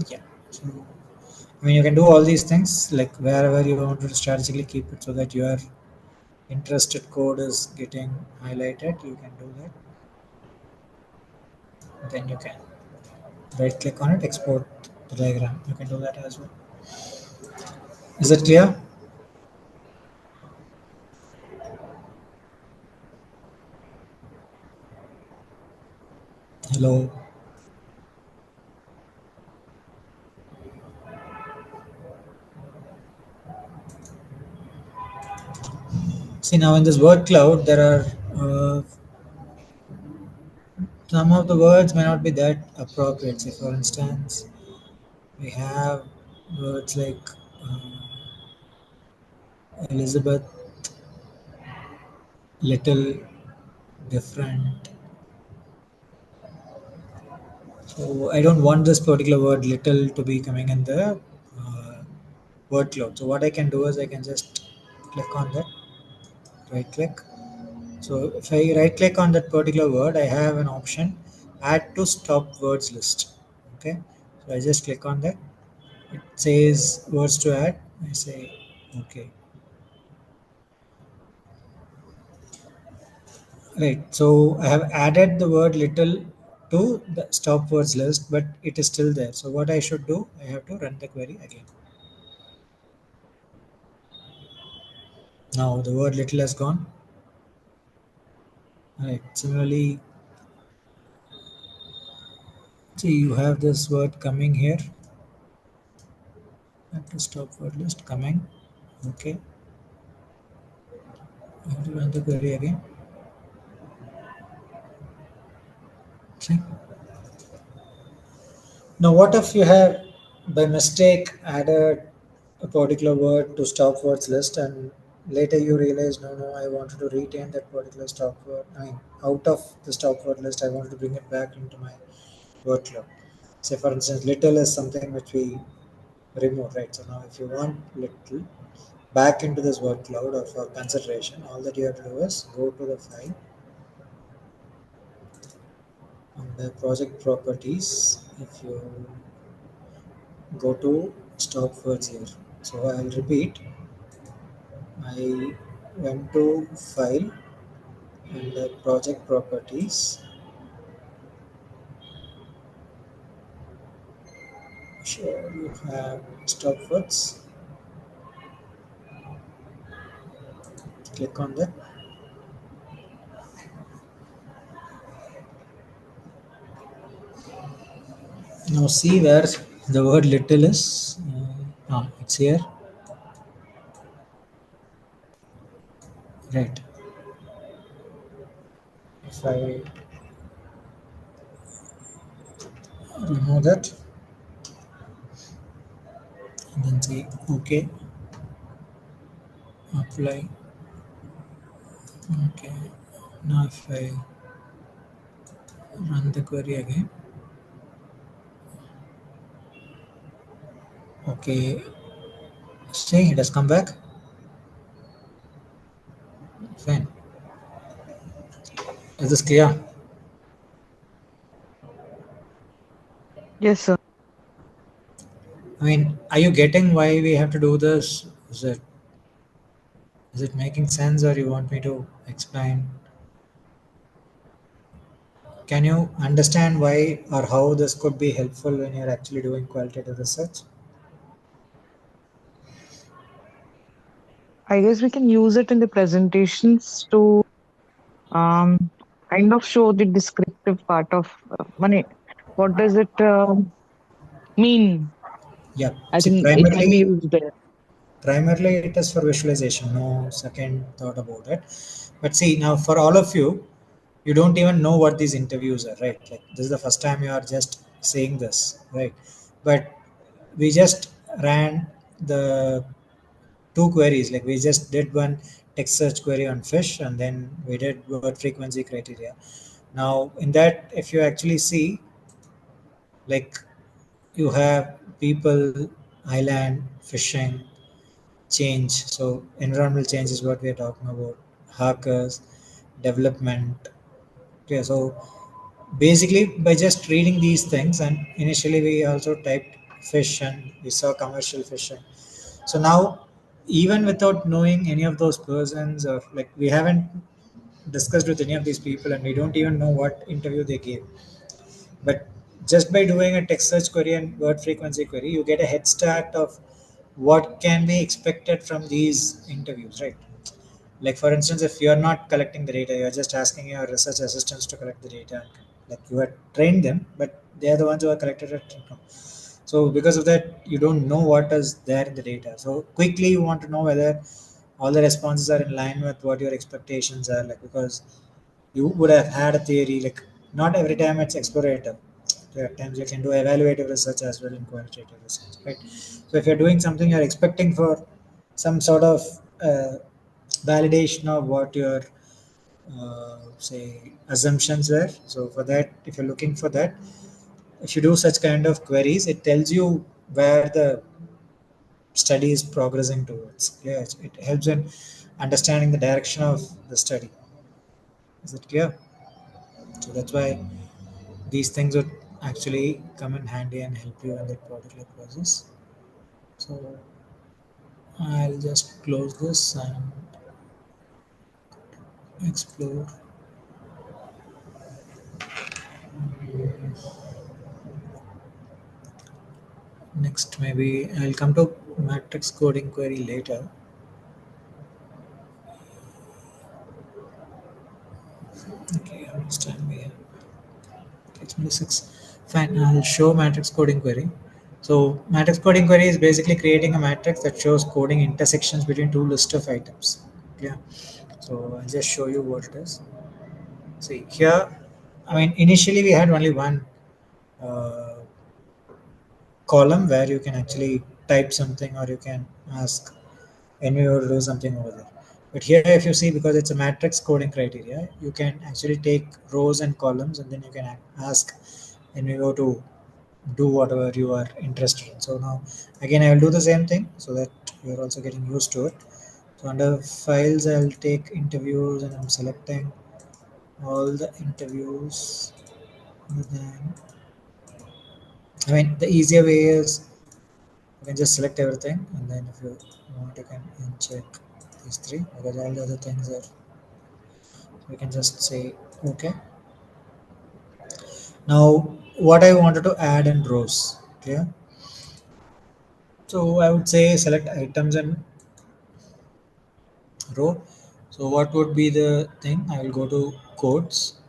Yeah. So I mean, you can do all these things like wherever you want to strategically keep it so that your interested code is getting highlighted. You can do that. Then you can right click on it, export the diagram. You can do that as well. Is it clear? Hello. See, now in this word cloud, there are some of the words may not be that appropriate. Say, for instance, we have words like Elizabeth, little, different. So I don't want this particular word little to be coming in the uh, word cloud. So what I can do is I can just click on that, right click. So if I right click on that particular word, I have an option, add to stop words list. Okay. So I just click on that. It says words to add. I say okay. Right. So I have added the word little to the stop words list, but it is still there. So what I should do, I have to run the query again. Now the word little has gone. Right. Similarly, see, you have this word coming here. Have to stop word list coming. Okay. I have to run the query again. See. Now, what if you have by mistake added a particular word to stop words list, and later you realize, no, I wanted to retain that particular stop word. I mean, out of the stop word list, I wanted to bring it back into my word cloud. Say, for instance, little is something which we remove, right? So now, if you want little back into this word cloud or for consideration, all that you have to do is go to the file under project properties. If you go to stop words here, so I'll repeat. I went to file and project properties. Sure, you have stop words. Click on that. Now see where the word little is. It's here. Right. If I remove that and then say OK, apply. Okay. Now if I run the query again. Okay. See, it has come back. Fine. Is this clear? Yes, sir. I mean, are you getting why we have to do this? Is it making sense, or you want me to explain? Can you understand why or how this could be helpful when you're actually doing qualitative research? I guess we can use it in the presentations to um, kind of show the descriptive part of money. What does it mean? Yeah. I See, think it can be used there. primarily it is for visualization. No second thought about it. But see, now for all of you, you don't even know what these interviews are, right? Like this is the first time you are just saying this, right? But we just ran the two queries. Like we just did one text search query on fish, and then we did word frequency criteria. Now in that, if you actually see, like you have people, island, fishing, change. So environmental change is what we are talking about. Hackers, development. Okay, so basically by just reading these things, and initially we also typed fish and we saw commercial fishing. So now, even without knowing any of those persons, or like we haven't discussed with any of these people, and we don't even know what interview they gave, but just by doing a text search query and word frequency query, you get a head start of what can be expected from these interviews, right? Like for instance, if you're not collecting the data, you're just asking your research assistants to collect the data. Like you had trained them, but they are the ones who are collected it. So because of that, you don't know what is there in the data. So quickly you want to know whether all the responses are in line with what your expectations are. Like because you would have had a theory, like not every time it's explorative. There are times you can do evaluative research as well in quantitative research, right? So if you're doing something, you're expecting for some sort of uh, validation of what your say assumptions were. So for that, if you're looking for that, if you do such kind of queries, it tells you where the study is progressing towards. Yeah, it helps in understanding the direction of the study. Is it clear? So that's why these things would actually come in handy and help you in that particular process. So I'll just close this and explore. Next, maybe I'll come to matrix coding query later. How much time we have? It's 26. Fine. I'll show matrix coding query. So matrix coding query is basically creating a matrix that shows coding intersections between two list of items. Yeah. So I'll just show you what it is. See here. I mean, initially we had only one uh, column where you can actually type something or you can ask NVIVO to do something over there. But here, if you see, because it's a matrix coding criteria, you can actually take rows and columns and then you can ask NVIVO to do whatever you are interested in. So now, again, I will do the same thing so that you're also getting used to it. So under files, I'll take interviews and I'm selecting all the interviews. And then, I mean, the easier way is you can just select everything and then if you want, you can uncheck these three because all the other things are, we can just say okay. Now, what I wanted to add in rows, clear? So I would say select items and row. So what would be the thing? I will go to codes.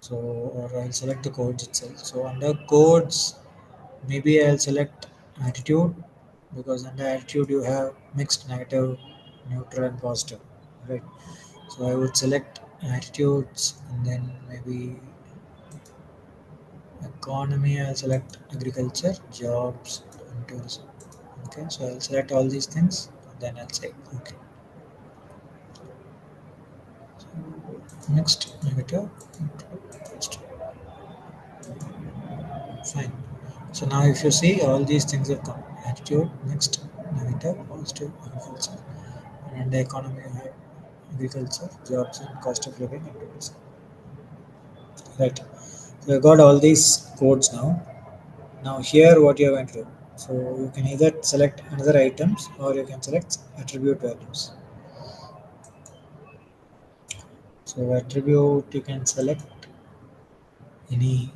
So or I'll select the codes itself. So under codes, maybe I'll select attitude because under attitude you have mixed negative, neutral and positive, right? So I would select attitudes and then maybe economy. I'll select agriculture, jobs and tourism. Okay, so I'll select all these things then I'll say okay. Next negative, positive. Fine. So now if you see all these things have come. Attitude, next negative, positive, agriculture. And under economy you have agriculture, jobs and cost of living and tourism. Right. So you got all these codes now. Now here what you are going to do. So you can either select another items or you can select attribute values. So attribute you can select any,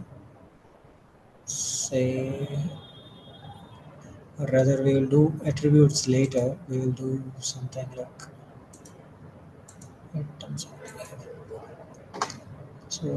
say, or rather we will do attributes later. We will do something like items. So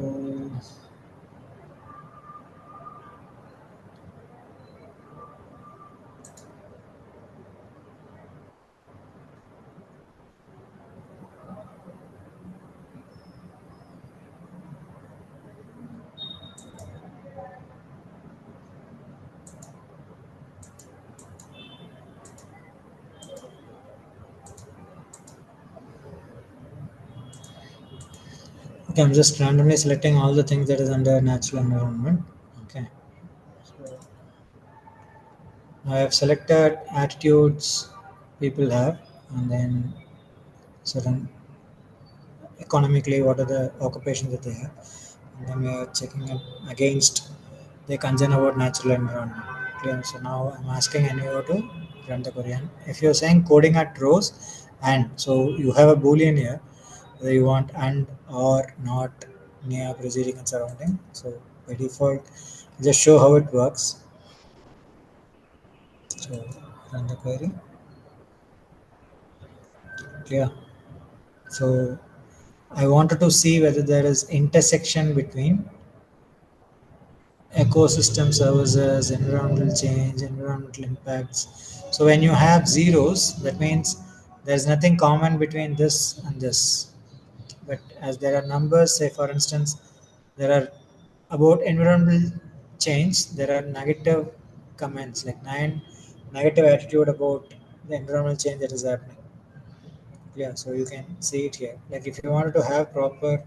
okay, I'm just randomly selecting all the things that is under natural environment. Okay, so I have selected attitudes people have, and then certain economically what are the occupations that they have, and then we are checking it against the concern about natural environment. Clear? So now I'm asking NEO to run the query. And if you're saying coding at rows, and so you have a boolean here, whether you want and or not near preceding and surrounding. So by default, just show how it works. So run the query. Clear. So I wanted to see whether there is intersection between ecosystem services, environmental change, environmental impacts. So when you have zeros, that means there's nothing common between this and this. But as there are numbers, say for instance, there are about environmental change, there are negative comments like nine negative attitude about the environmental change that is happening. Yeah, so you can see it here. Like if you wanted to have proper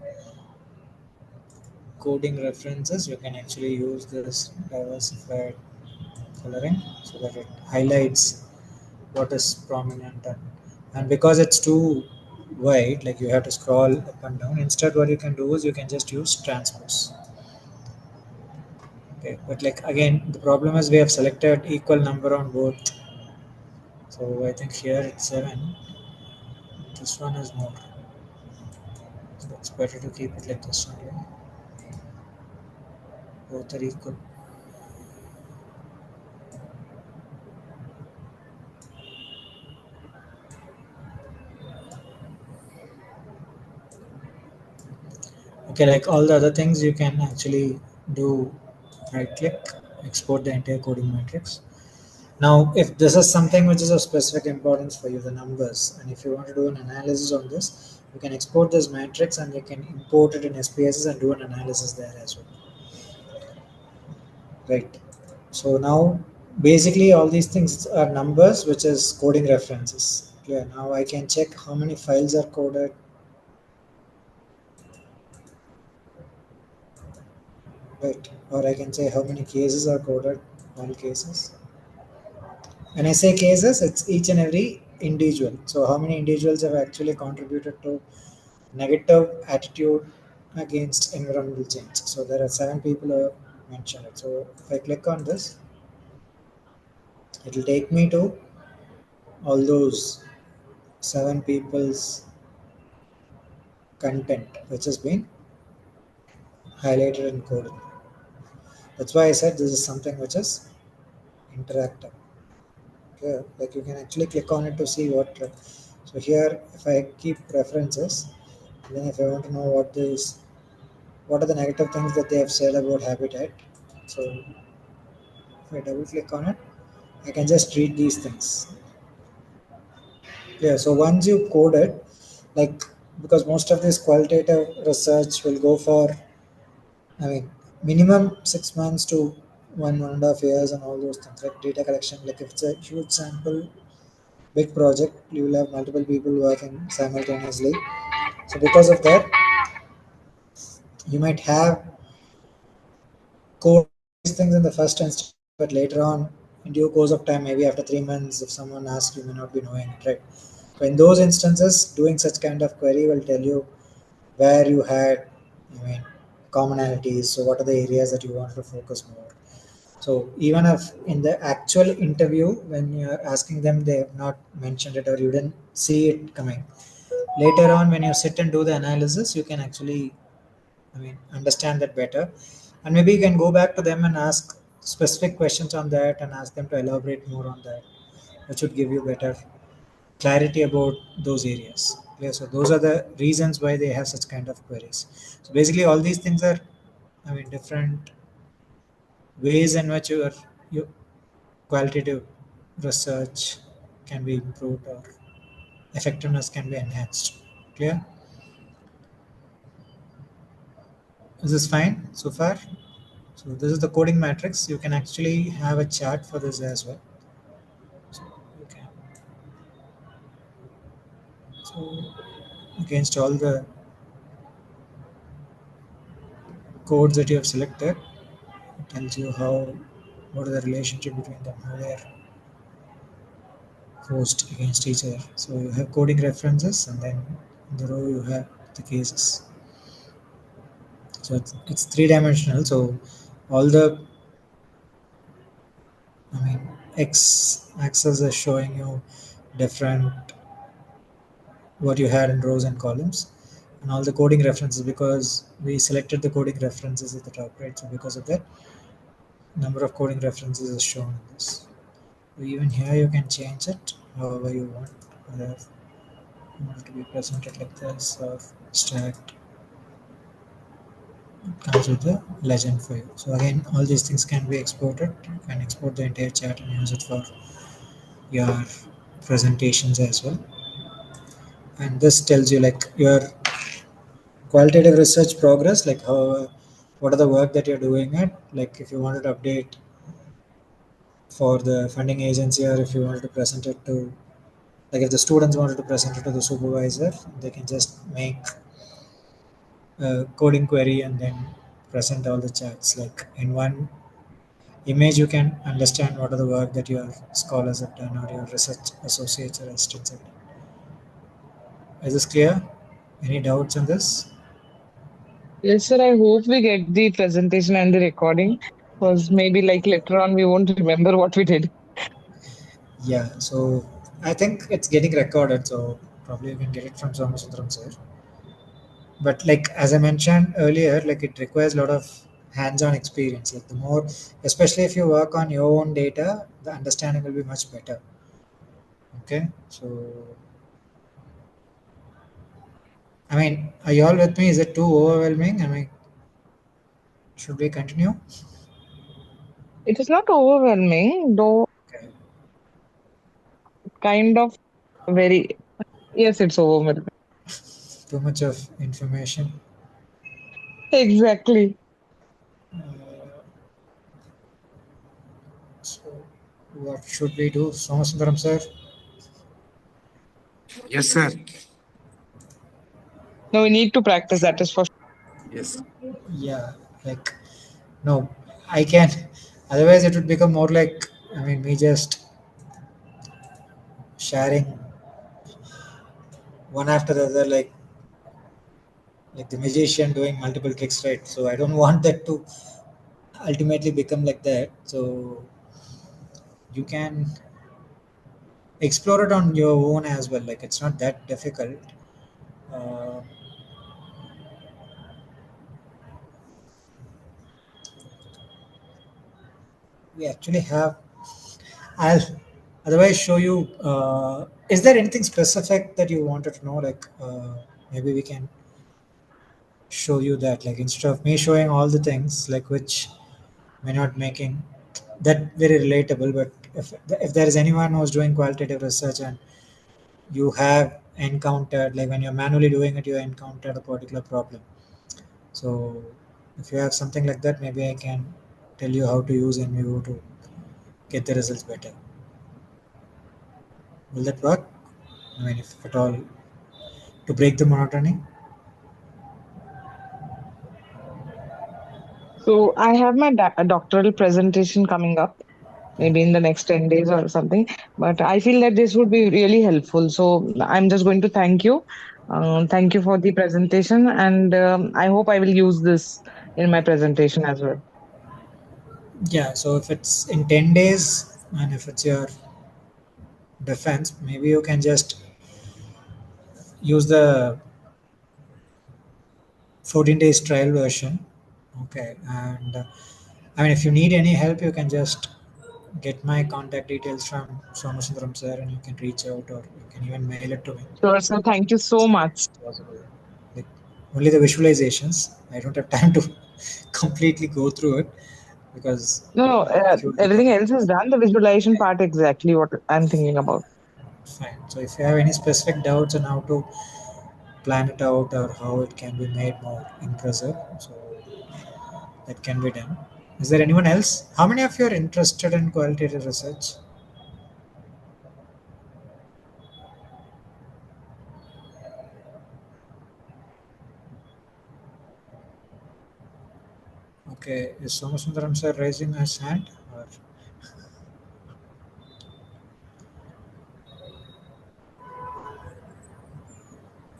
coding references, you can actually use this diversified coloring so that it highlights what is prominent and because it's too wide, like you have to scroll up and down. Instead, what you can do is you can just use transpose. Okay, but like again, the problem is we have selected equal number on both. So I think here it's 7. This one is more. So it's better to keep it like this only. Both are equal. Okay, Okay, like all the other things you can actually do right click, export the entire coding matrix. Now, if this is something which is of specific importance for you, the numbers, and if you want to do an analysis on this, you can export this matrix and you can import it in SPSS and do an analysis there as well. Right. So now, basically, all these things are numbers, which is coding references. Clear. Now I can check how many files are coded. Right. Or I can say how many cases are coded. All cases. When I say cases, it's each and every individual. So how many individuals have actually contributed to negative attitude against environmental change? So there are 7 people who have mentioned it. So if I click on this, it will take me to all those 7 people's content which has been highlighted and coded. That's why I said this is something which is interactive. Okay, like you can actually click on it to see what. So here, if I keep preferences, then if I want to know what are the negative things that they have said about habitat. So if I double click on it, I can just read these things. Yeah. So once you code it, like because most of this qualitative research will go for, I mean, minimum 6 months to 1.5 years and all those things, like data collection. Like if it's a huge sample, big project, you will have multiple people working simultaneously. So because of that, you might have code these things in the first instance, but later on, in due course of time, maybe after 3 months, if someone asks, you may not be knowing it, right? So in those instances, doing such kind of query will tell you where you had, I mean, commonalities. So what are the areas that you want to focus more? So even if in the actual interview, when you're asking them, they have not mentioned it or you didn't see it coming. Later on, when you sit and do the analysis, you can actually, I mean, understand that better. And maybe you can go back to them and ask specific questions on that and ask them to elaborate more on that, which should give you better clarity about those areas. Yeah, so those are the reasons why they have such kind of queries. So basically, all these things are, I mean, different ways in which your qualitative research can be improved or effectiveness can be enhanced. Clear? Is this fine so far? So this is the coding matrix. You can actually have a chart for this as well. So you can, so against all the codes that you have selected, it tells you how what is the relationship between them, how they are posed against each other. So you have coding references and then in the row you have the cases. So it's three-dimensional. So all the, I mean, x axis is showing you different what you had in rows and columns, and all the coding references because we selected the coding references at the top, right? So because of that, number of coding references is shown in this. So even here you can change it however you want. Whether you want it to be presented like this or stacked, comes with the legend for you. So again, all these things can be exported. You can export the entire chart and use it for your presentations as well. And this tells you like your qualitative research progress, like how what are the work that you're doing it. Like if you wanted to update for the funding agency or if you wanted to present it to, like if the students wanted to present it to the supervisor, they can just make a coding query and then present all the charts. Like in one image you can understand what are the work that your scholars have done or your research associates or assistants have done. Is this clear? Any doubts on this? Yes, sir. I hope we get the presentation and the recording because maybe like later on we won't remember what we did. Yeah, so I think it's getting recorded, so probably you can get it from Somasundram sir. But like as I mentioned earlier, like it requires a lot of hands-on experience. Like the more, especially if you work on your own data, the understanding will be much better. Okay, so I mean, are you all with me? Is it too overwhelming? I mean, should we continue? It is not overwhelming, though Okay. kind of very, yes, it's overwhelming. Too much of information. Exactly. So, what should we do, Somasundaram sir? Yes, sir. No, we need to practice, that is for Yes. Yeah, like, no, I can. Otherwise, it would become more like, I mean, me just sharing one after the other, like the magician doing multiple tricks, right? So I don't want that to ultimately become like that. So you can explore it on your own as well. Like it's not that difficult. Uh, we actually have. I'll otherwise show you. Is there anything specific that you wanted to know? Like maybe we can show you that. Like instead of me showing all the things, like which may not making that very relatable. But if there is anyone who's doing qualitative research and you have encountered, like when you're manually doing it, you encountered a particular problem. So if you have something like that, maybe I can tell you how to use NVIVO to get the results better. Will that work? I mean, if at all, to break the monotony. So I have my doctoral presentation coming up, maybe in the next 10 days or something. But I feel that this would be really helpful. So I'm just going to thank you. Thank you for the presentation. And I hope I will use this in my presentation as well. Yeah, so if it's in 10 days and if it's your defense, maybe you can just use the 14 days trial version. Okay, and I mean, if you need any help, you can just get my contact details from Somasundaram sir and you can reach out or you can even mail it to me. Sure, sir. Thank you so much. Possible. Like only the visualizations. I don't have time to completely go through it because No, no, if you everything else is done. The visualization part, exactly what I'm thinking about. fine. So if you have any specific doubts on how to plan it out or how it can be made more impressive, so that can be done. Is there anyone else? How many of you are interested in qualitative research? Okay, is Somasundaram sir raising his hand? Or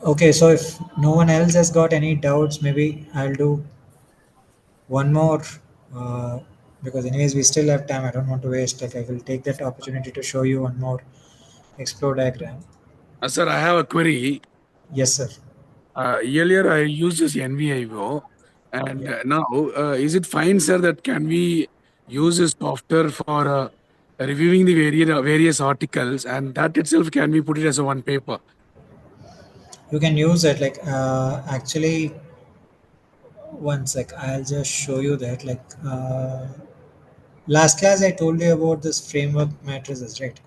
okay, so if no one else has got any doubts, maybe I'll do one more uh, because anyways we still have time. I don't want to waste. Like I will take that opportunity to show you one more explore diagram. Sir, I have a query. Yes, sir. Earlier, I used this NVIVO, and Yeah, now is it fine, sir, that can we use this software for reviewing the various articles, and that itself can we put it as a one paper? you can use it. Like actually, one sec. I'll just show you that. Like last class, I told you about this framework matrices, right?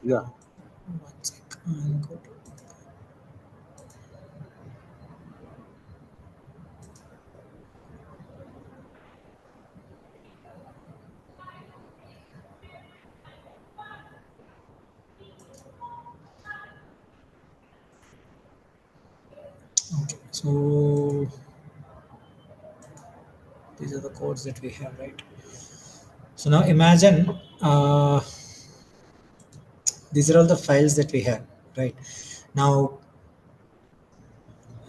Yeah. One sec. I'll go to. Okay, so these are the codes that we have, right? So now imagine these are all the files that we have, right? Now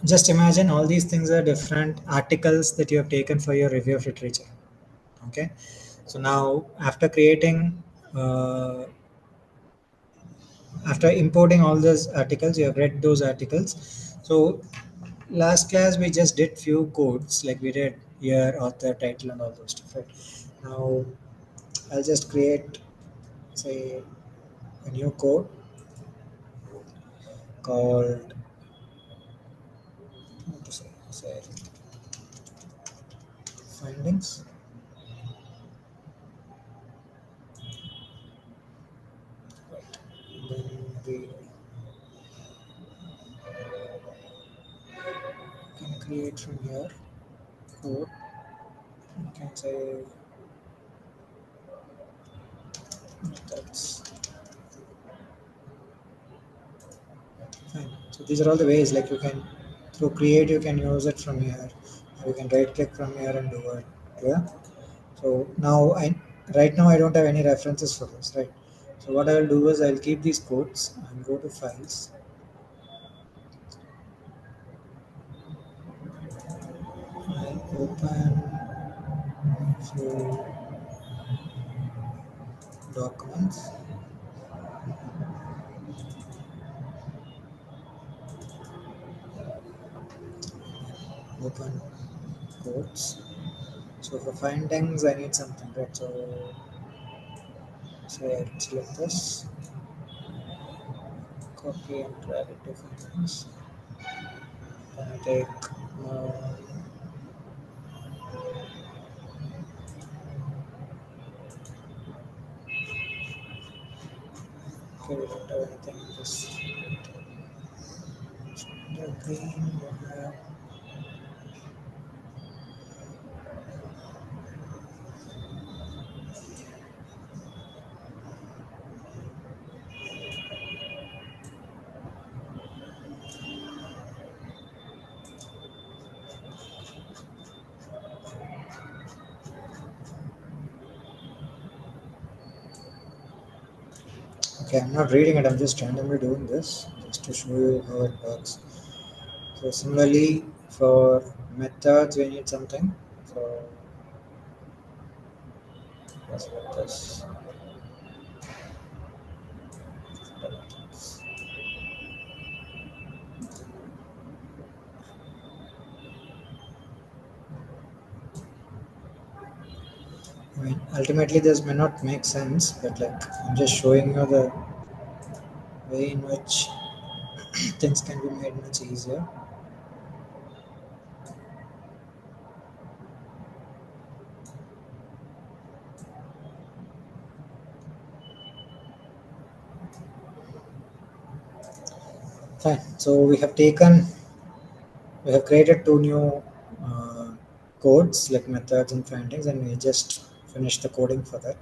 just imagine all these things are different articles that you have taken for your review of literature. Okay, so now after creating after importing all those articles, you have read those articles. So last class we just did few codes, like we did year, author, title, and all those stuff, right? Now I'll just create, say, a new code called what to say findings. Right. Then we can create from here code. You can say that's fine. So these are all the ways, like you can through create you can use it from here. You can right click from here and do it. Yeah. So now right now I don't have any references for this, right? So what I will do is I'll keep these codes and go to files. I'll open few documents. Open codes. So for findings I need something, right? So I'll select this, copy and drag it to findings. Then I take okay, we don't have anything in this. The green we have. Okay, I'm not reading it, I'm just randomly doing this just to show you how it works. So similarly for methods we need something. So let's put this. I mean ultimately this may not make sense, but like I'm just showing you the way in which things can be made much easier. Fine. So we have created two new codes like methods and findings, and we just finished the coding for that.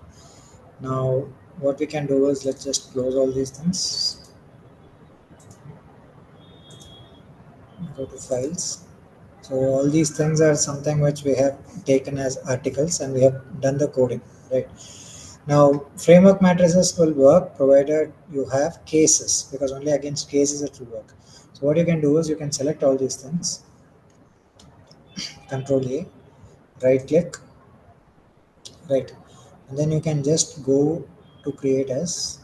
Now what we can do is let's just close all these things, go to files. So all these things are something which we have taken as articles and we have done the coding, right? Now framework matrices will work provided you have cases, because only against cases it will work. So what you can do is you can select all these things, Control A, right click, right, and then you can just go to create as,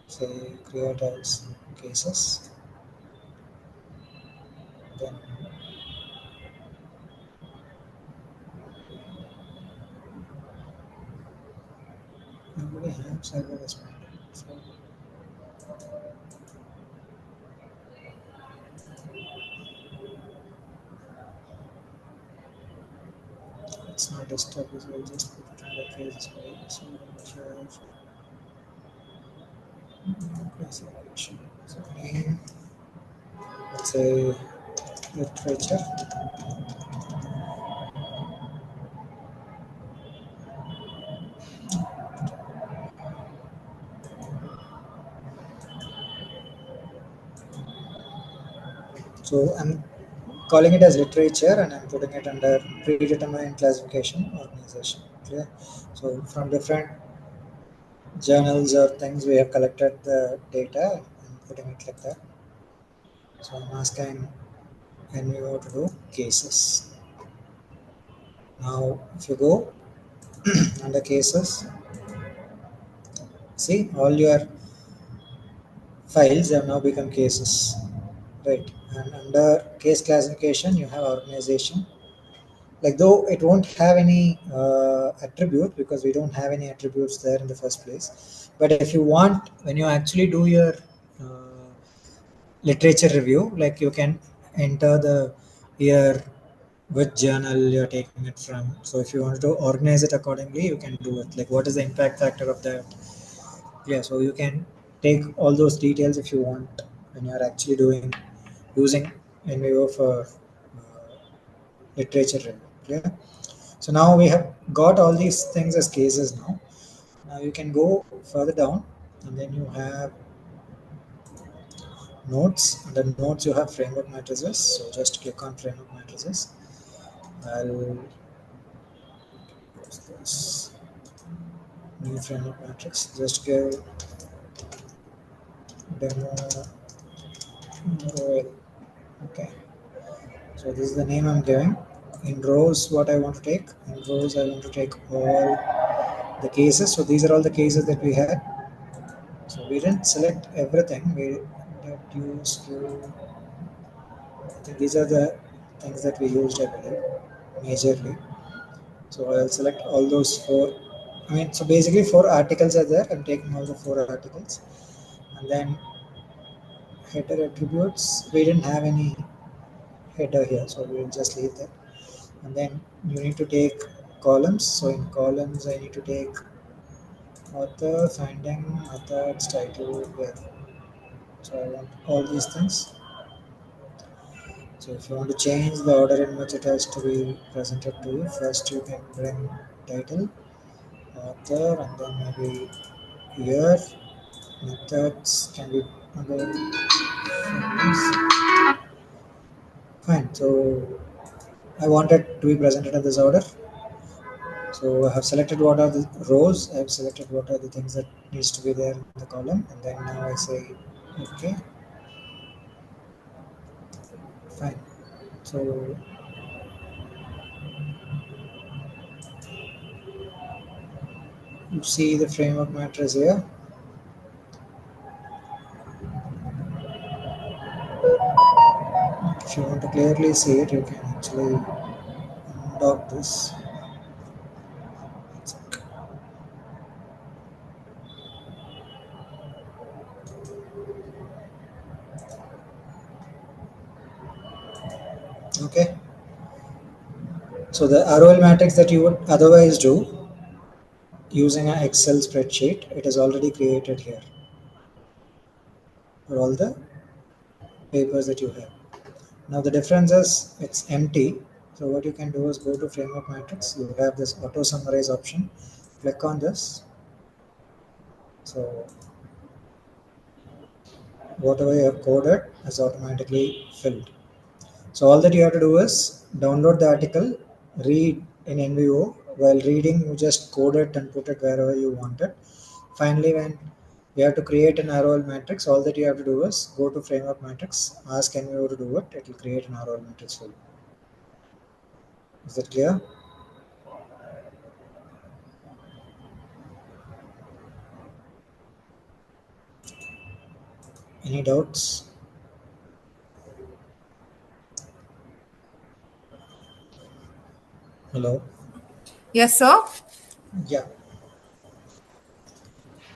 say create as cases, then nobody have server responded, so it's not desktop, so I'll just put it under cases file. So classification, so name, let's say literature. So I'm calling it as literature and I'm putting it under predetermined classification organization. Okay. So from different journals or things we have collected the data and putting it like that. So I'm asking NVIVO to do cases. Now if you go under cases, see all your files have now become cases, right? And under case classification you have organization, like though it won't have any attribute because we don't have any attributes there in the first place, but if you want, when you actually do your literature review, like you can enter the year, which journal you're taking it from. So if you want to organize it accordingly, you can do it. Like what is the impact factor of that? Yeah, so you can take all those details if you want when you're actually doing using NVIVO for literature review. Yeah. So now we have got all these things as cases now. Now you can go further down and then you have notes. Under notes you have framework matrices. So just click on framework matrices. I'll use this new framework matrix. Just give demo role. Okay. So this is the name I'm giving. In rows, what I want to take. In rows, I want to take all the cases. So these are all the cases that we had. So we didn't select everything. We did use few. I think these are the things that we used, I believe, majorly. So I'll select all those four. I mean, so basically four articles are there. I'm taking all the four articles, and then header attributes. We didn't have any header here, so we'll just leave that. And then you need to take columns. So in columns, I need to take author, finding, methods, title, where. So I want all these things. So if you want to change the order in which it has to be presented to you, first you can bring title, author, and then maybe year. Methods can be under fine. So I want it to be presented in this order. So I have selected what are the rows. I have selected what are the things that needs to be there in the column, and then now I say okay, fine. So you see the framework matrix here. If you want to clearly see it, you can actually undock this. Okay. So the ROL matrix that you would otherwise do using an Excel spreadsheet, it is already created here for all the papers that you have. Now the difference is it's empty. So what you can do is go to framework matrix. You have this auto summarize option. Click on this. So whatever you have coded is automatically filled. So all that you have to do is download the article, read in NVIVO. While reading, you just code it and put it wherever you want it. Finally, when you have to create an ROL matrix, all that you have to do is go to framework matrix, ask NVIVO to do it. It will create an ROL matrix for you. Is that clear? Any doubts? Hello? Yes, sir. Yeah.